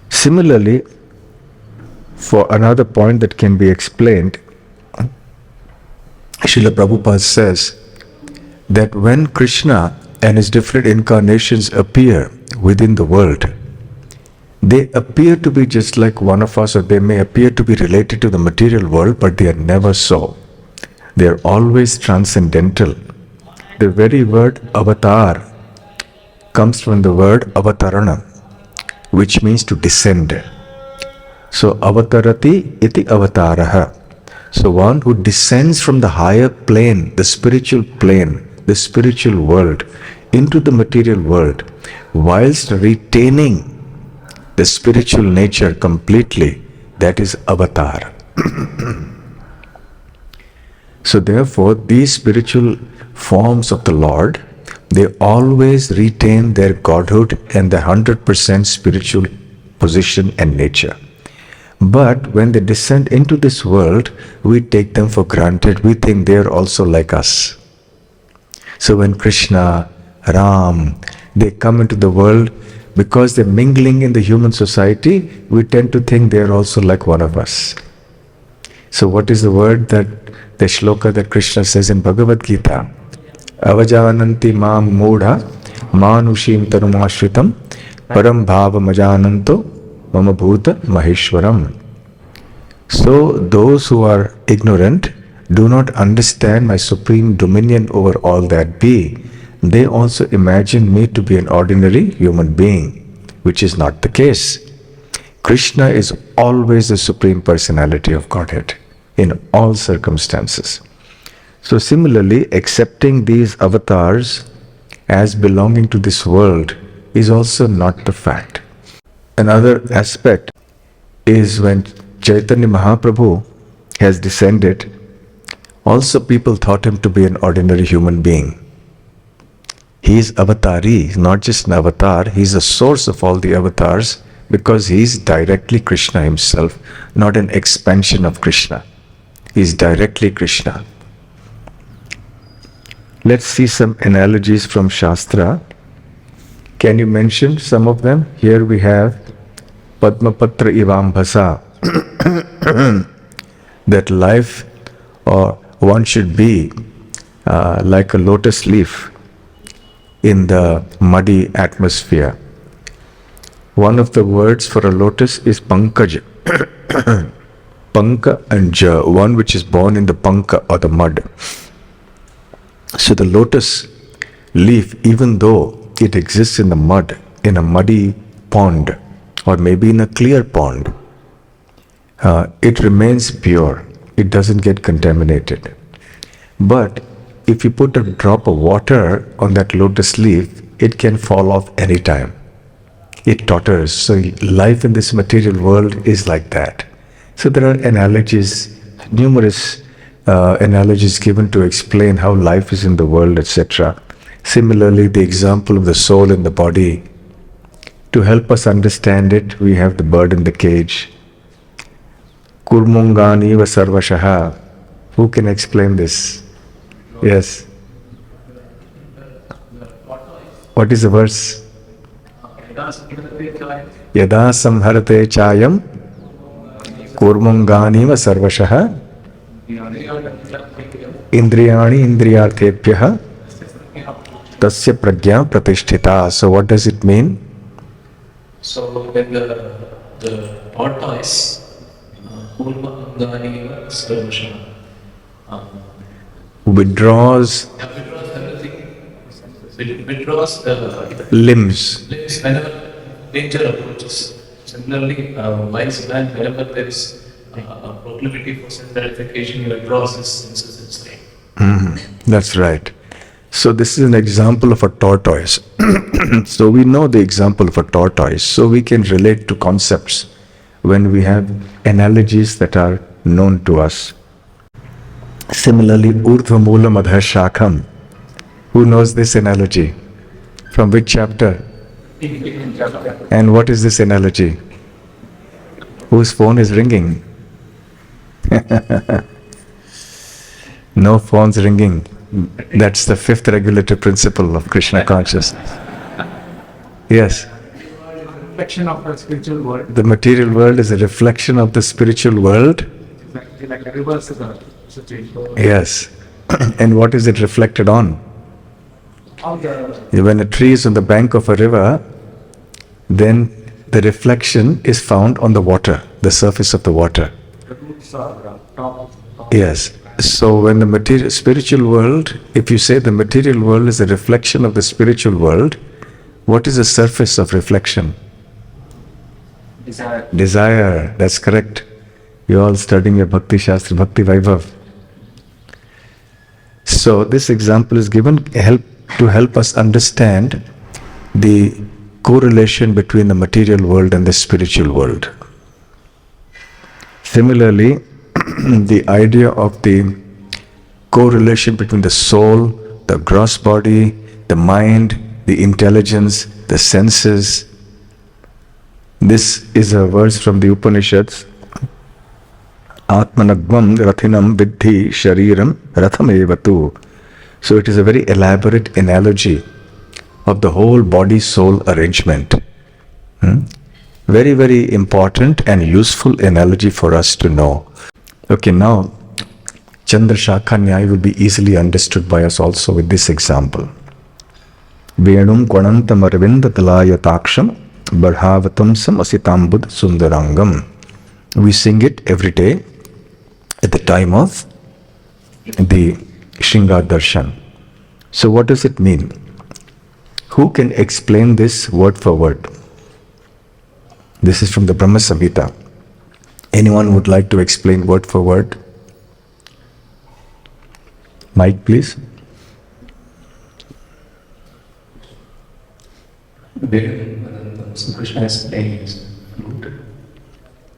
Similarly, for another point that can be explained, Srila Prabhupada says that when Krishna and his different incarnations appear within the world, they appear to be just like one of us, or they may appear to be related to the material world, but they are never so. They are always transcendental. The very word avatar comes from the word avatarana, which means to descend. So avatarati iti avataraha. So one who descends from the higher plane, the spiritual world, into the material world, whilst retaining the spiritual nature completely, that is avatar. So therefore, these spiritual forms of the Lord, they always retain their godhood and the 100% spiritual position and nature. But when they descend into this world, we take them for granted. We think they are also like us. So when Krishna, Ram, they come into the world, because they're mingling in the human society, we tend to think they are also like one of us. So what is the word that the shloka that Krishna says in Bhagavad Gita? Avajananti mam mudha manushim tanumashritam param bhava majananto mama bhuta maheshwaram. So those who are ignorant, do not understand my supreme dominion over all that be, they also imagine me to be an ordinary human being, which is not the case. Krishna is always the Supreme Personality of Godhead in all circumstances. So similarly, accepting these avatars as belonging to this world is also not the fact. Another aspect is when Chaitanya Mahaprabhu has descended, also people thought him to be an ordinary human being. He is avatari, not just an avatar, he is the source of all the avatars, because he is directly Krishna himself, not an expansion of Krishna. He is directly Krishna. Let's see some analogies from Shastra. Can you mention some of them? Here we have Padmapatra Ivambhasa, that life or one should be like a lotus leaf in the muddy atmosphere. One of the words for a lotus is pankaj. Panka and ja, one which is born in the panka or the mud. So the lotus leaf, even though it exists in the mud, in a muddy pond, or maybe in a clear pond, it remains pure. It doesn't get contaminated. But if you put a drop of water on that lotus leaf, it can fall off any time. It totters. So life in this material world is like that. So there are analogies, numerous analogies given to explain how life is in the world, etc. Similarly, the example of the soul in the body. To help us understand it, we have the bird in the cage. Kurmungani va sarvashaha. Who can explain this? Yes. What is the verse? Yada samharate chayam kurmungani va sarvashaha indriyani indriyarthebhyah tasya prajna pratisthita. So what does it mean? So when the tortoise withdraws limbs. Whenever danger approaches. Similarly, wise man, whenever there is a proclivity for self-gratification, he withdraws his senses inside. That's right. So this is an example of a tortoise. So we know the example of a tortoise, so we can relate to concepts when we have analogies that are known to us. Similarly, Urdhva Mula Madha Shakham. Who knows this analogy? From which chapter? And what is this analogy? Whose phone is ringing? No phones ringing. That's the fifth regulative principle of Krishna consciousness. Yes. Reflection of our spiritual world. The material world is a reflection of the spiritual world. Like a reverse of the situation. Yes. And what is it reflected on? All the When a tree is on the bank of a river, then the reflection is found on the water, the surface of the water. roots are top. Yes. So when the material spiritual world, if you say the material world is a reflection of the spiritual world, what is the surface of reflection? Desire. Desire. That's correct. You're all studying your Bhakti Shastra, Bhakti Vaibhav. So this example is given to help us understand the correlation between the material world and the spiritual world. Similarly, the idea of the correlation between the soul, the gross body, the mind, the intelligence, the senses. This is a verse from the Upanishads. Atmanagvam rathinam vidhi shariram rathamevatu. So it is a very elaborate analogy of the whole body-soul arrangement. Very, very important and useful analogy for us to know. Okay, now Chandra Shakha Nyaya will be easily understood by us also with this example. Venum Kwanantam Aravinda Talaya Taksham Barhavatamsam Asitambud Sundarangam. We sing it every day at the time of the Shringar Darshan. So what does it mean? Who can explain this word for word? This is from the Brahma Samhita. Anyone would like to explain word for word? Mike, please. So Krishna is playing his flute,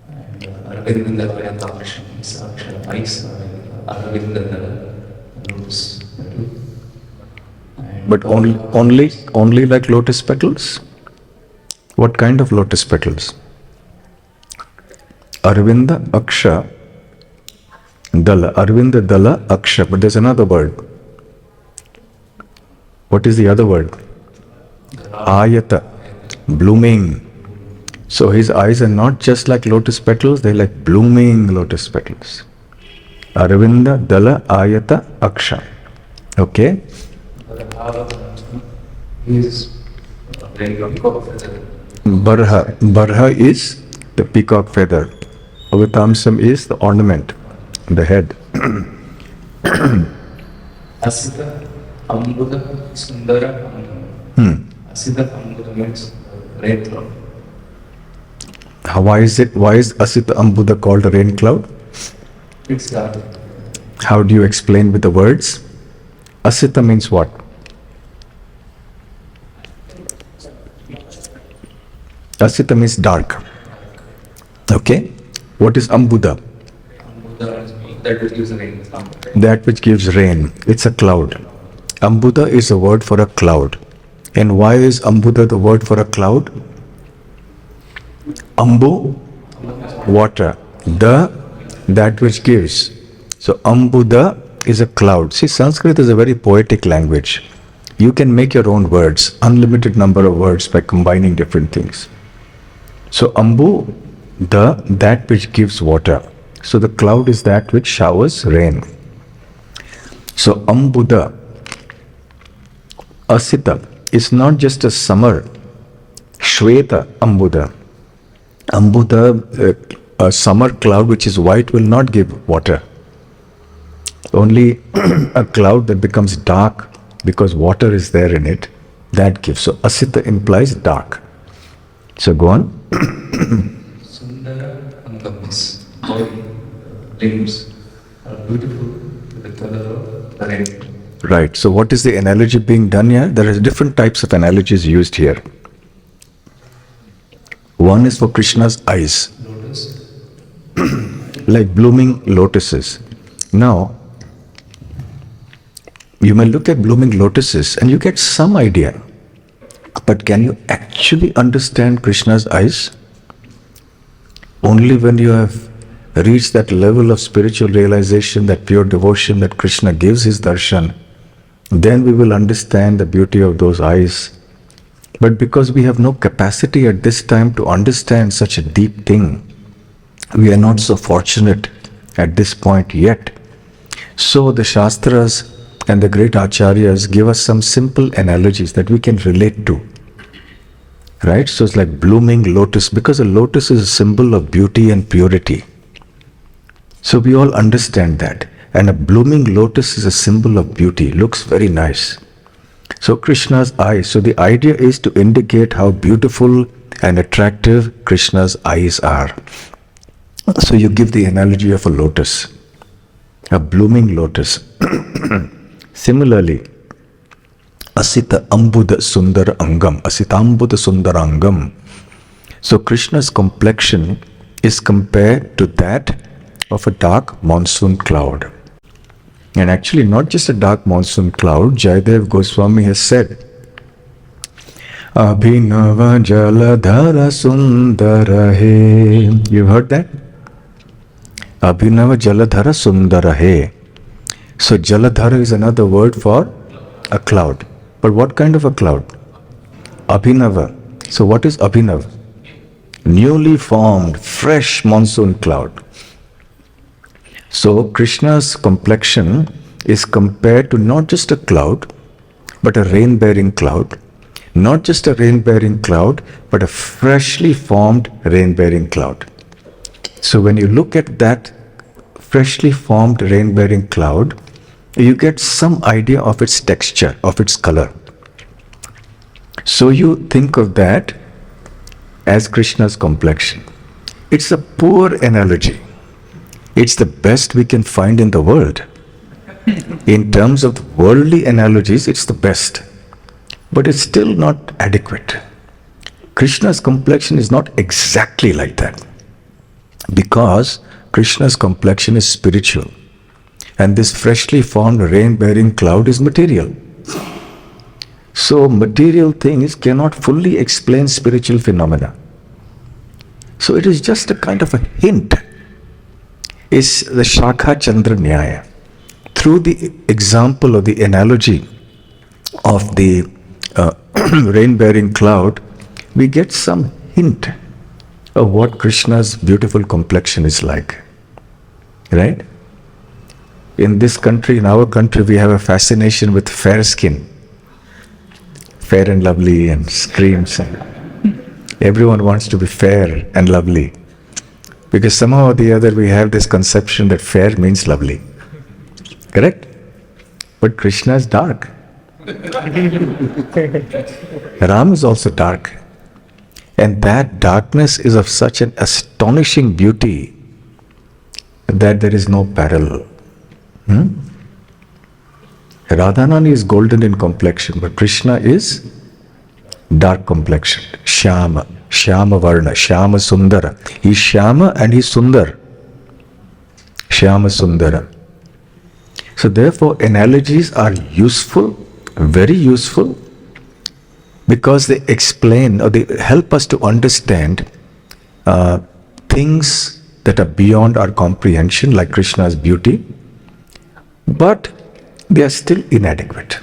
and Aravinda Vayantaksha is Akshara ice, Aravinda lotus petal. But only like lotus petals? What kind of lotus petals? Arvinda Aksha Dala. Arvinda Dala Aksha. But there's another word. What is the other word? Ayata. Blooming. So his eyes are not just like lotus petals, they're like blooming lotus petals. Arvinda Dala Ayata Aksha. Okay? He is playing a peacock feather. Barha. Barha is the peacock feather. Avatamsam is the ornament, the head. Asita Ambuda Sundara Ambuda. Asita Ambuda means rain cloud. Why is Asita Ambuda called a rain cloud? It's dark. How do you explain with the words? Asita means what? Asita means dark. Okay? What is Ambuda? Ambuda is that which gives rain. That which gives rain. It's a cloud. Ambuda is a word for a cloud. And why is Ambuda the word for a cloud? Ambu, water. That which gives. So Ambuda is a cloud. See, Sanskrit is a very poetic language. You can make your own words, unlimited number of words by combining different things. So Ambu, that which gives water. So the cloud is that which showers rain. So Ambuda, Asita, is not just a summer. Shweta Ambuda. Ambuda, a summer cloud which is white will not give water. Only a cloud that becomes dark because water is there in it, that gives. So Asita implies dark. So go on. Sundara Angam is body, limbs are beautiful with the color of the rain. Right. So what is the analogy being done here? There are different types of analogies used here. One is for Krishna's eyes, Lotus. like blooming lotuses. Now, you may look at blooming lotuses and you get some idea. But can you actually understand Krishna's eyes? Only when you have reached that level of spiritual realization, that pure devotion that Krishna gives his darshan, then we will understand the beauty of those eyes. But because we have no capacity at this time to understand such a deep thing, we are not so fortunate at this point yet. So the Shastras and the great Acharyas give us some simple analogies that we can relate to. Right? So it's like blooming lotus, because a lotus is a symbol of beauty and purity. So we all understand that. And a blooming lotus is a symbol of beauty. Looks very nice. So Krishna's eyes. So the idea is to indicate how beautiful and attractive Krishna's eyes are. So you give the analogy of a lotus, a blooming lotus. Similarly, Asita Ambuda Sundara Angam, Asitambuda Sundarangam. So Krishna's complexion is compared to that of a dark monsoon cloud. And actually not just a dark monsoon cloud, Jayadev Goswami has said, Abhinava Jaladhara Sundara He. You've heard that? Abhinava Jaladhara Sundara He. So Jaladhara is another word for a cloud. But what kind of a cloud? Abhinava. So what is Abhinav? Newly formed, fresh monsoon cloud. So Krishna's complexion is compared to not just a cloud, but a rain-bearing cloud. Not just a rain-bearing cloud, but a freshly formed rain-bearing cloud. So when you look at that freshly formed rain-bearing cloud, you get some idea of its texture, of its color. So you think of that as Krishna's complexion. It's a poor analogy. It's the best we can find in the world. In terms of worldly analogies, it's the best. But it's still not adequate. Krishna's complexion is not exactly like that. Because Krishna's complexion is spiritual. And this freshly formed rain-bearing cloud is material. So material things cannot fully explain spiritual phenomena. So it is just a kind of a hint. It's the Shakha Chandra Nyaya. Through the example or the analogy of the rain-bearing cloud, we get some hint of what Krishna's beautiful complexion is like. Right? In this country, in our country, we have a fascination with fair skin. Fair and lovely and screams. Everyone wants to be fair and lovely. Because somehow or the other we have this conception that fair means lovely. Correct? But Krishna is dark. Ram is also dark. And that darkness is of such an astonishing beauty that there is no parallel. Radharani is golden in complexion, but Krishna is dark complexioned. Shyama, Shyama Varna, Shyama Sundara. He's Shyama and he's Sundar. Shyama Sundara. So therefore analogies are useful, very useful, because they explain or they help us to understand things that are beyond our comprehension, like Krishna's beauty, but they are still inadequate.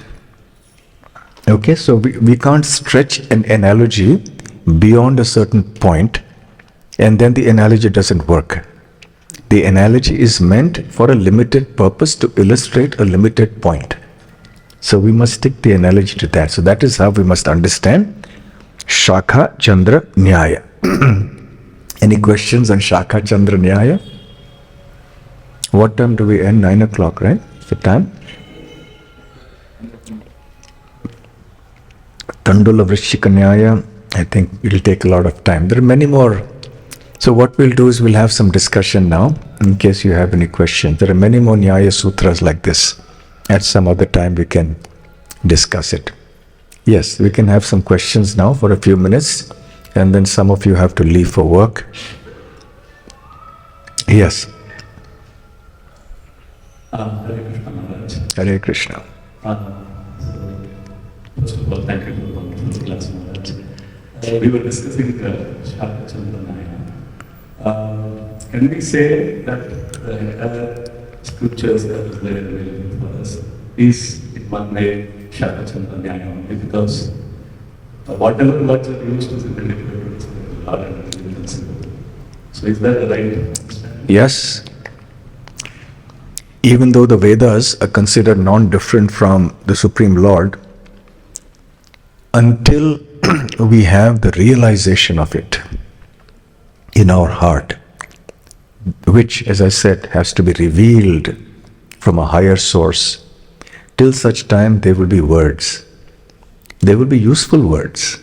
Okay, so we can't stretch an analogy beyond a certain point and then the analogy doesn't work. The analogy is meant for a limited purpose to illustrate a limited point. So we must stick the analogy to that. So that is how we must understand Shakha Chandra Nyaya. Any questions on Shakha Chandra Nyaya? What time do we end? 9 o'clock, right? The time? Tandula Vrishika Nyaya, I think it will take a lot of time. There are many more. So what we'll do is we'll have some discussion now, in case you have any questions. There are many more Nyaya Sutras like this. At some other time we can discuss it. Yes, we can have some questions now for a few minutes, and then some of you have to leave for work. Yes. Hare Krishna Maharaj. Hare Krishna. First of all, thank you for the wonderful class, Maharaj. We were discussing Shaka Chandra Nyaya. Can we say that the entire scriptures that is there available for us is in one way Shaka Chandra Nyaya only, because whatever words are used is indicated to the Lord and the principle. So is that the right understanding? Yes. Even though the Vedas are considered non-different from the Supreme Lord, until we have the realization of it in our heart, which, as I said, has to be revealed from a higher source, till such time they will be words. They will be useful words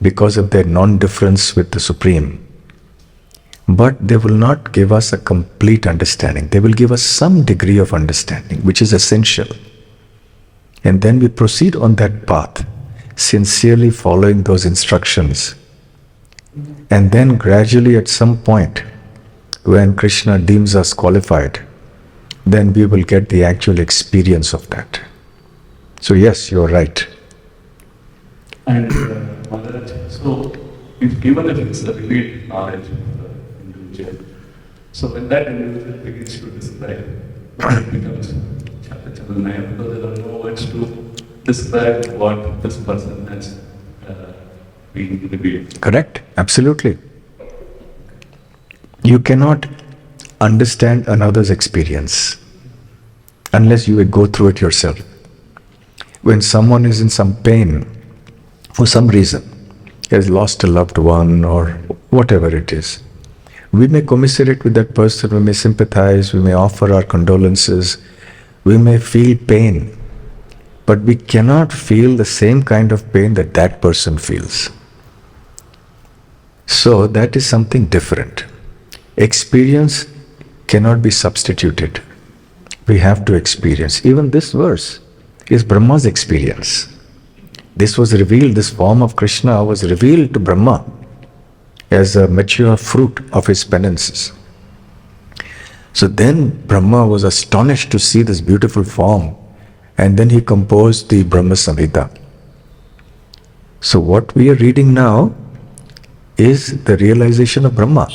because of their non-difference with the Supreme. But they will not give us a complete understanding. They will give us some degree of understanding, which is essential. And then we proceed on that path, sincerely following those instructions. And then gradually at some point, when Krishna deems us qualified, then we will get the actual experience of that. So yes, you're right. And Maharaj, so if given if it's a revealed knowledge of the individual, so when that individual begins to describe, it becomes Shaka Chandra Nyaya, because there are no words to describe what this person has been revealed. Correct? Absolutely. You cannot understand another's experience unless you go through it yourself. When someone is in some pain, for some reason, has lost a loved one or whatever it is, we may commiserate with that person, we may sympathize, we may offer our condolences, we may feel pain, but we cannot feel the same kind of pain that that person feels. So that is something different. Experience cannot be substituted. We have to experience. Even this verse is Brahma's experience. This was revealed, this form of Krishna was revealed to Brahma as a mature fruit of his penances. So then Brahma was astonished to see this beautiful form, and then he composed the Brahma Samhita. So what we are reading now is the realization of Brahma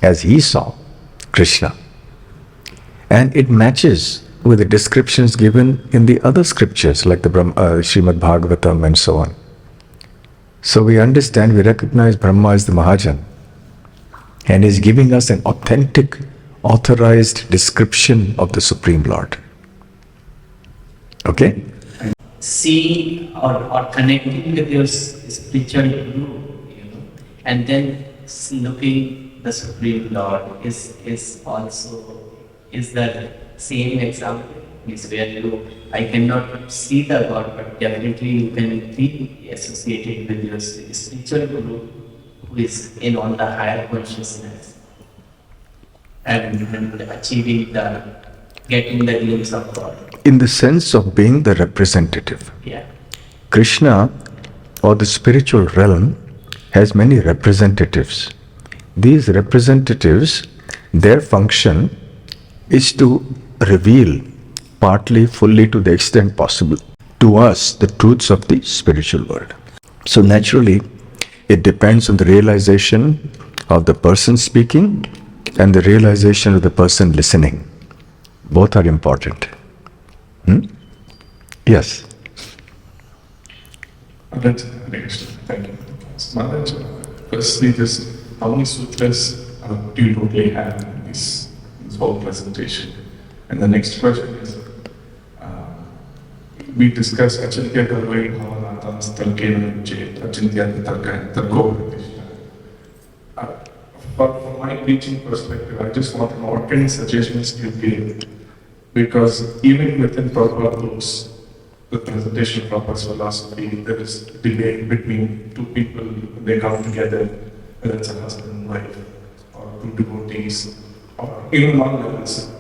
as he saw Krishna. And it matches with the descriptions given in the other scriptures like the Srimad Bhagavatam and so on. So we understand, we recognize Brahma as the Mahajan, and is giving us an authentic, authorized description of the Supreme Lord. Okay? See or connecting with your spiritual guru, and then looking the Supreme Lord is also, is that same example, is where I cannot see the God, but definitely you can be associated with your spiritual guru who is in on the higher consciousness and achieving getting the glimpse of God. In the sense of being the representative. Yeah. Krishna, or the spiritual realm, has many representatives. These representatives, their function is to reveal, partly, fully, to the extent possible, to us the truths of the spiritual world. So naturally, it depends on the realization of the person speaking and the realization of the person listening. Both are important. Yes. Maharaj, thank you. Maharaj, firstly, just how many sutras do you totally have in this whole presentation? And the next question is, we discussed Achintya Karvai Bhavanatas Tarkena Chet, Achintya Tarka Tarko. But from my teaching perspective, I just want to know what kind of suggestions you give. Because even within Prabhupada books, the presentation of Prabhupada's philosophy, there is debate between two people, they come together, whether it's a husband and wife, or two devotees, or even non-levels.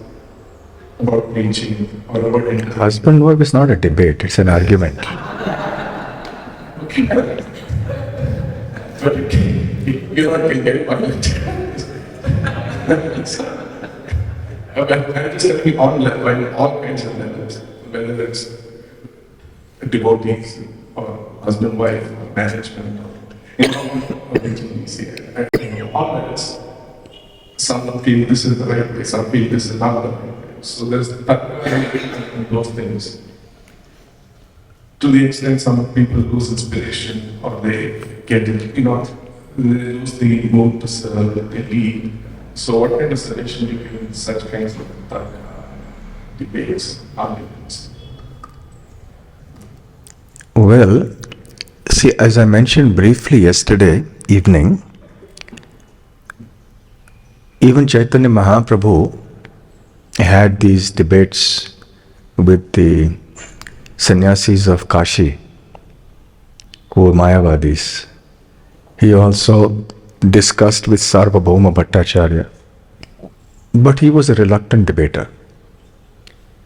about preaching or about entertainment. Husband-wife is not a debate, it's an argument. But you not can get violent. I'm just telling all kinds of levels, whether it's devotees or husband, wife, or management, or all levels. Some feel this is the right way, some feel this is not the right way. So there's in those things. To the extent some people lose inspiration or they get it, they lose the mood to serve, they lead. So what kind of solution do you give in such kinds of debates, arguments? Well, see, as I mentioned briefly yesterday evening, even Chaitanya Mahaprabhu had these debates with the sannyasis of Kashi, who were Mayavadis. He also discussed with Sarvabhauma Bhattacharya, but he was a reluctant debater.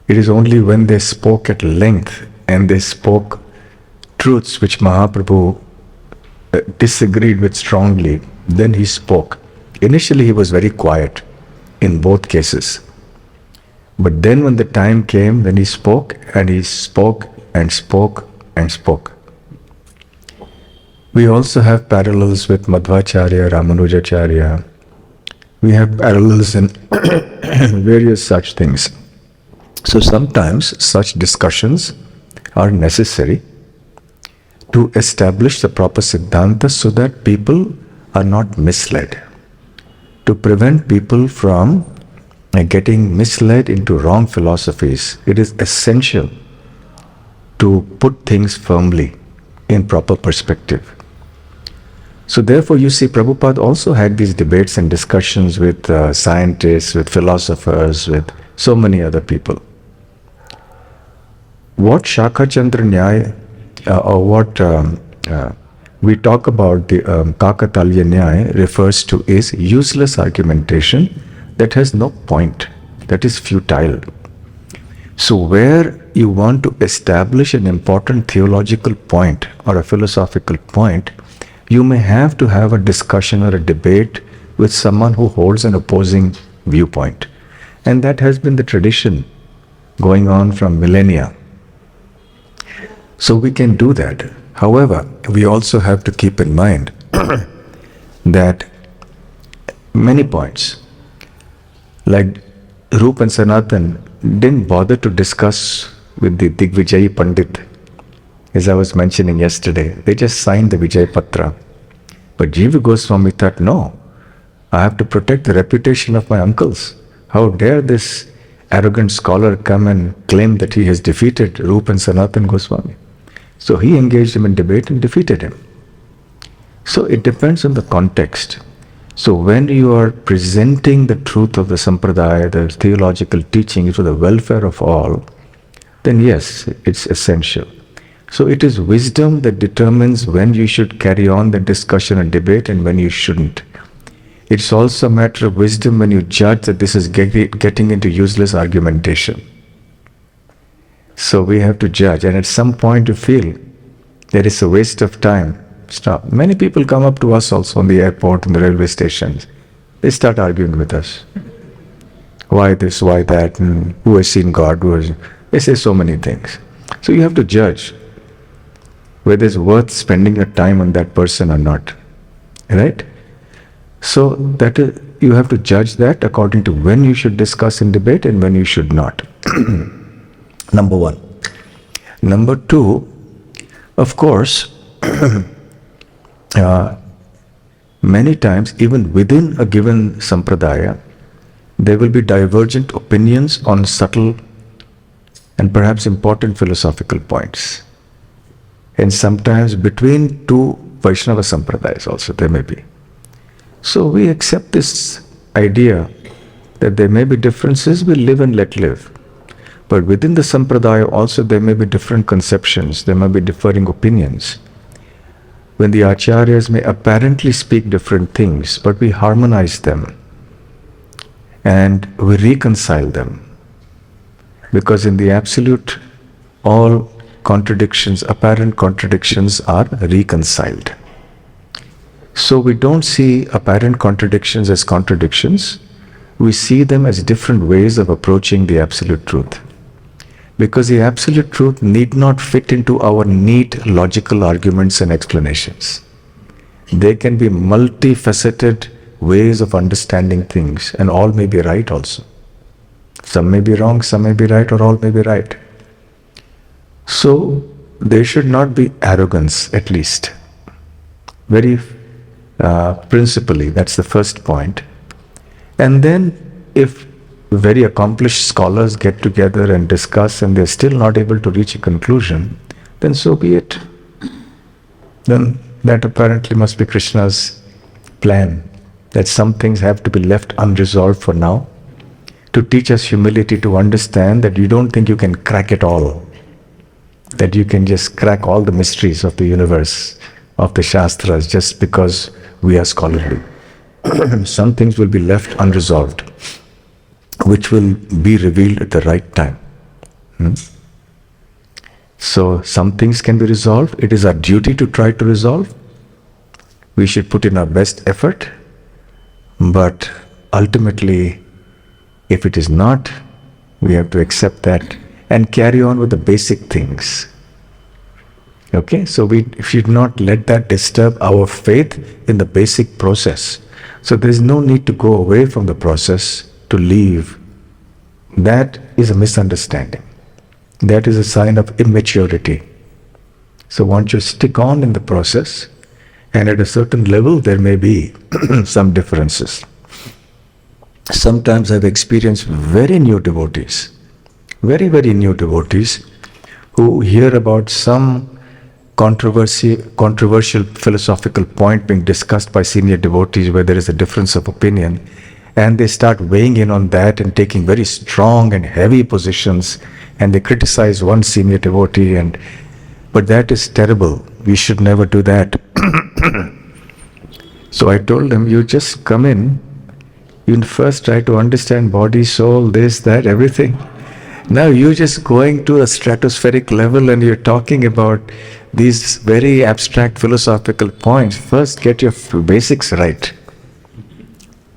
It is only when they spoke at length and they spoke truths which Mahaprabhu disagreed with strongly, then he spoke. Initially he was very quiet in both cases. But then when the time came, then he spoke and spoke and spoke and spoke. We also have parallels with Madhvacharya, Ramanujacharya. We have parallels in various such things. So sometimes such discussions are necessary to establish the proper Siddhanta so that people are not misled. To prevent people from getting misled into wrong philosophies, it is essential to put things firmly in proper perspective. So therefore you see Prabhupada also had these debates and discussions with scientists, with philosophers, with so many other people. What Shakha Chandra Nyaya or what we talk about the Kakatalya Nyaya refers to is useless argumentation that has no point, that is futile. So where you want to establish an important theological point or a philosophical point, you may have to have a discussion or a debate with someone who holds an opposing viewpoint. And that has been the tradition going on from millennia. So we can do that. However, we also have to keep in mind that many points, like Rup and Sanatan didn't bother to discuss with the Digvijayi Pandit, as I was mentioning yesterday. They just signed the Vijay Patra. But Jiva Goswami thought, no, I have to protect the reputation of my uncles. How dare this arrogant scholar come and claim that he has defeated Rup and Sanatan Goswami? So he engaged him in debate and defeated him. So it depends on the context. So when you are presenting the truth of the Sampradaya, the theological teaching for the welfare of all, then yes, it's essential. So it is wisdom that determines when you should carry on the discussion and debate and when you shouldn't. It's also a matter of wisdom when you judge that this is getting into useless argumentation. So we have to judge, and at some point you feel there is a waste of time, stop. Many people come up to us also on the airport, in the railway stations. They start arguing with us. Why this, why that, and who has seen God, they say so many things. So you have to judge whether it's worth spending your time on that person or not. Right? So that is, you have to judge that according to when you should discuss and debate and when you should not. Number one. Number two, of course, many times even within a given sampradaya, there will be divergent opinions on subtle and perhaps important philosophical points. And sometimes between two Vaishnava sampradayas also there may be. So we accept this idea that there may be differences, we live and let live. But within the sampradaya also there may be different conceptions, there may be differing opinions. When the acharyas may apparently speak different things, but we harmonize them and we reconcile them. Because in the absolute, all contradictions, apparent contradictions, are reconciled. So we don't see apparent contradictions as contradictions. We see them as different ways of approaching the absolute truth. Because the absolute truth need not fit into our neat logical arguments and explanations. They can be multifaceted ways of understanding things, and all may be right also. Some may be wrong, some may be right, or all may be right. So there should not be arrogance, at least. Very principally, that's the first point. And then if very accomplished scholars get together and discuss and they're still not able to reach a conclusion, then so be it. Then that apparently must be Krishna's plan, that some things have to be left unresolved for now, to teach us humility, to understand that you don't think you can crack it all, that you can just crack all the mysteries of the universe, of the Shastras, just because we are scholarly. Some things will be left unresolved, which will be revealed at the right time. So some things can be resolved. It is our duty to try to resolve. We should put in our best effort. But ultimately, if it is not, we have to accept that and carry on with the basic things. Okay, so we should not let that disturb our faith in the basic process. So there is no need to go away from the process to leave. That is a misunderstanding. That is a sign of immaturity. So one should stick on in the process, and at a certain level there may be some differences. Sometimes I've experienced very new devotees, very, very new devotees, who hear about some controversial philosophical point being discussed by senior devotees where there is a difference of opinion, and they start weighing in on that and taking very strong and heavy positions, and they criticize one senior devotee, but that is terrible. We should never do that. So I told them, you just come in, you first try to understand body, soul, this, that, everything. Now you're just going to a stratospheric level and you're talking about these very abstract philosophical points. First get your basics right.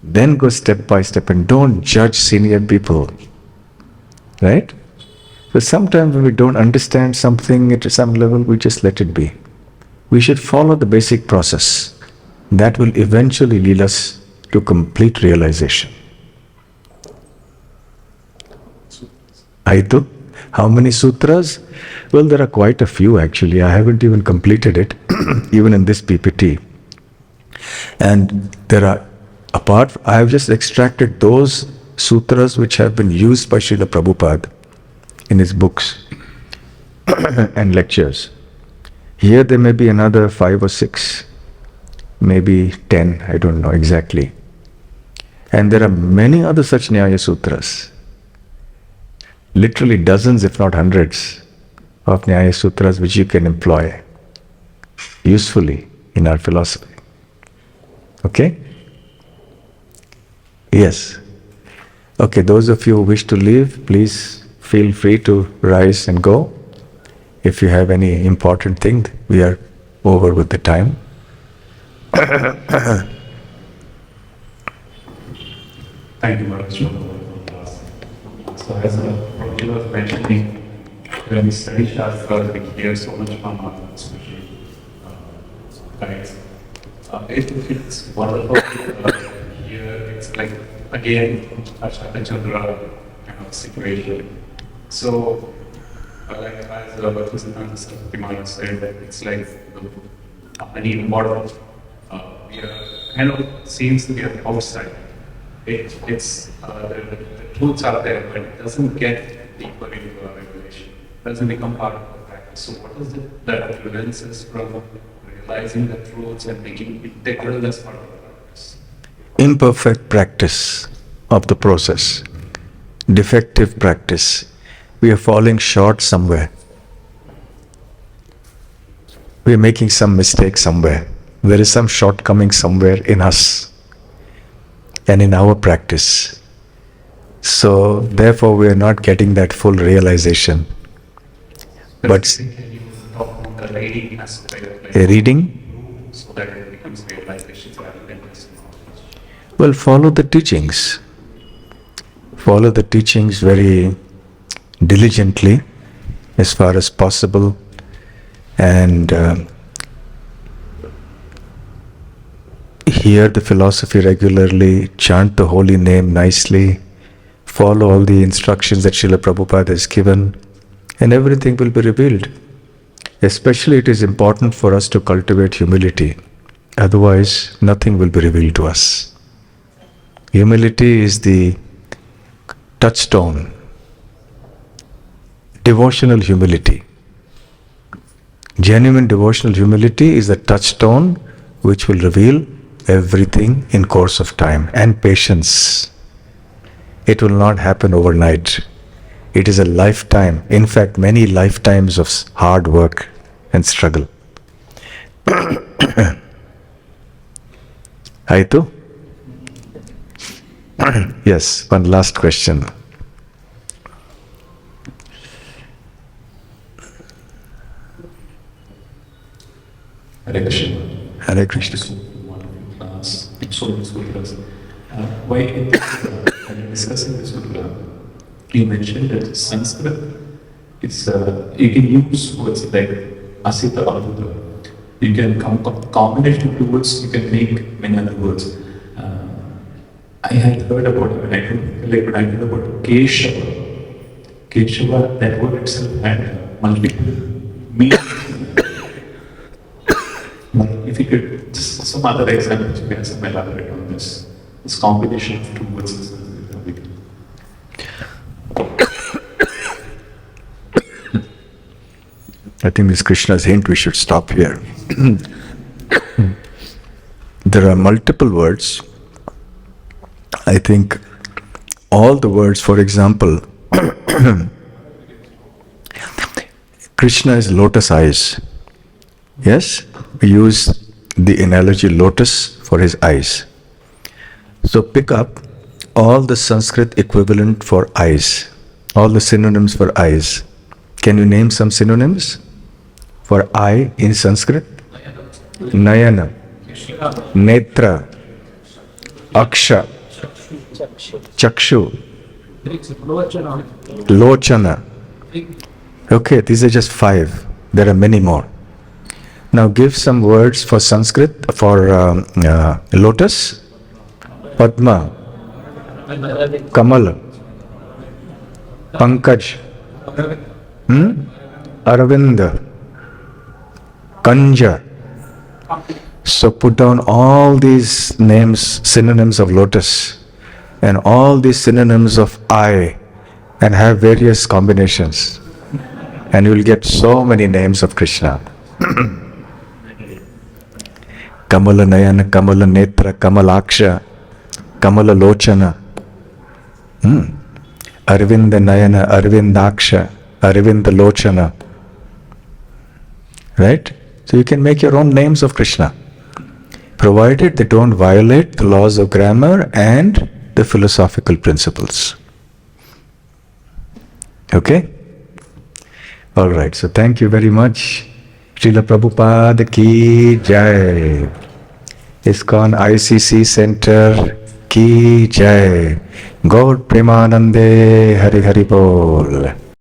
Then go step by step, and don't judge senior people. Right? So sometimes when we don't understand something at some level, we just let it be. We should follow the basic process. That will eventually lead us to complete realization. Aitu, how many sutras? Well, there are quite a few actually. I haven't even completed it, even in this PPT. And there are, I have just extracted those sutras which have been used by Srila Prabhupada in his books and lectures. Here there may be another 5 or 6, maybe 10, I don't know exactly. And there are many other such Nyaya Sutras. Literally dozens, if not hundreds, of Nyaya Sutras which you can employ usefully in our philosophy. Okay? Yes. Okay, those of you who wish to leave, please feel free to rise and go. If you have any important thing, we are over with the time. Thank you, Maharaj, for the class. So as Prabhuji was mentioning, when we study Shastra, we hear so much from especially guides. It's wonderful here. It's like, again, Ashata Chandra kind of situation. So, like as Bhakti Rasamrita said, that it's like any model. We are kind of seems to be on the outside. It's the truths are there, but it doesn't get deeper into our revelation. It doesn't become part of the practice. So what is it that prevents us from realizing the truths and making it integral as part of the practice? Imperfect practice of the process. Defective practice. We are falling short somewhere. We are making some mistake somewhere. There is some shortcoming somewhere in us and in our practice. So therefore we are not getting that full realization. But Can you talk about the reading aspect, like a reading, so that it becomes realization rather than just knowledge? well, follow the teachings. Follow the teachings very diligently as far as possible, and hear the philosophy regularly, chant the holy name nicely, follow all the instructions that Srila Prabhupada has given, and everything will be revealed. Especially it is important for us to cultivate humility. Otherwise, nothing will be revealed to us. Humility is the touchstone. Devotional humility. Genuine devotional humility is the touchstone which will reveal everything in course of time. And patience. It will not happen overnight. It is a lifetime, in fact, many lifetimes of hard work and struggle. Aitu? Yes, one last question. Hare Krishna. Hare Krishna. One of your class, so many sutras. Why in when you're discussing the sutra, you mentioned that Sanskrit is, you can use words like asita, abuddha. You can combination of two words, you can make many other words. I had heard about it, and I don't like, but I heard about Keshava. Keshava, that word itself had multiple meanings. If you could, just some other examples, you can some elaborate on this. This combination of two words is I think this Krishna's hint, we should stop here. There are multiple words. I think all the words, for example, Krishna is lotus eyes. Yes? We use the analogy lotus for his eyes. So pick up all the Sanskrit equivalent for eyes, all the synonyms for eyes. Can you name some synonyms for eye in Sanskrit? Nayana, Netra, Aksha, Chakshu, Lochana. Okay, these are just 5. There are many more. Now give some words for Sanskrit, for lotus. Padma, Kamala, Pankaj, Aravinda, Kanja. So put down all these names, synonyms of lotus, and all these synonyms of eye, and have various combinations. And you will get so many names of Krishna. Kamala Nayana, Kamala Netra, Kamalaksha, Kamala Lochana, Arvinda Nayana, Arvindaksha, Arvinda Lochana. Right? So you can make your own names of Krishna, provided they don't violate the laws of grammar and the philosophical principles. Okay? Alright, so thank you very much. Srila Prabhupada ki Jai. ISKCON ICC Center ki Jai. Gaur Premanande Hari Hari Bol.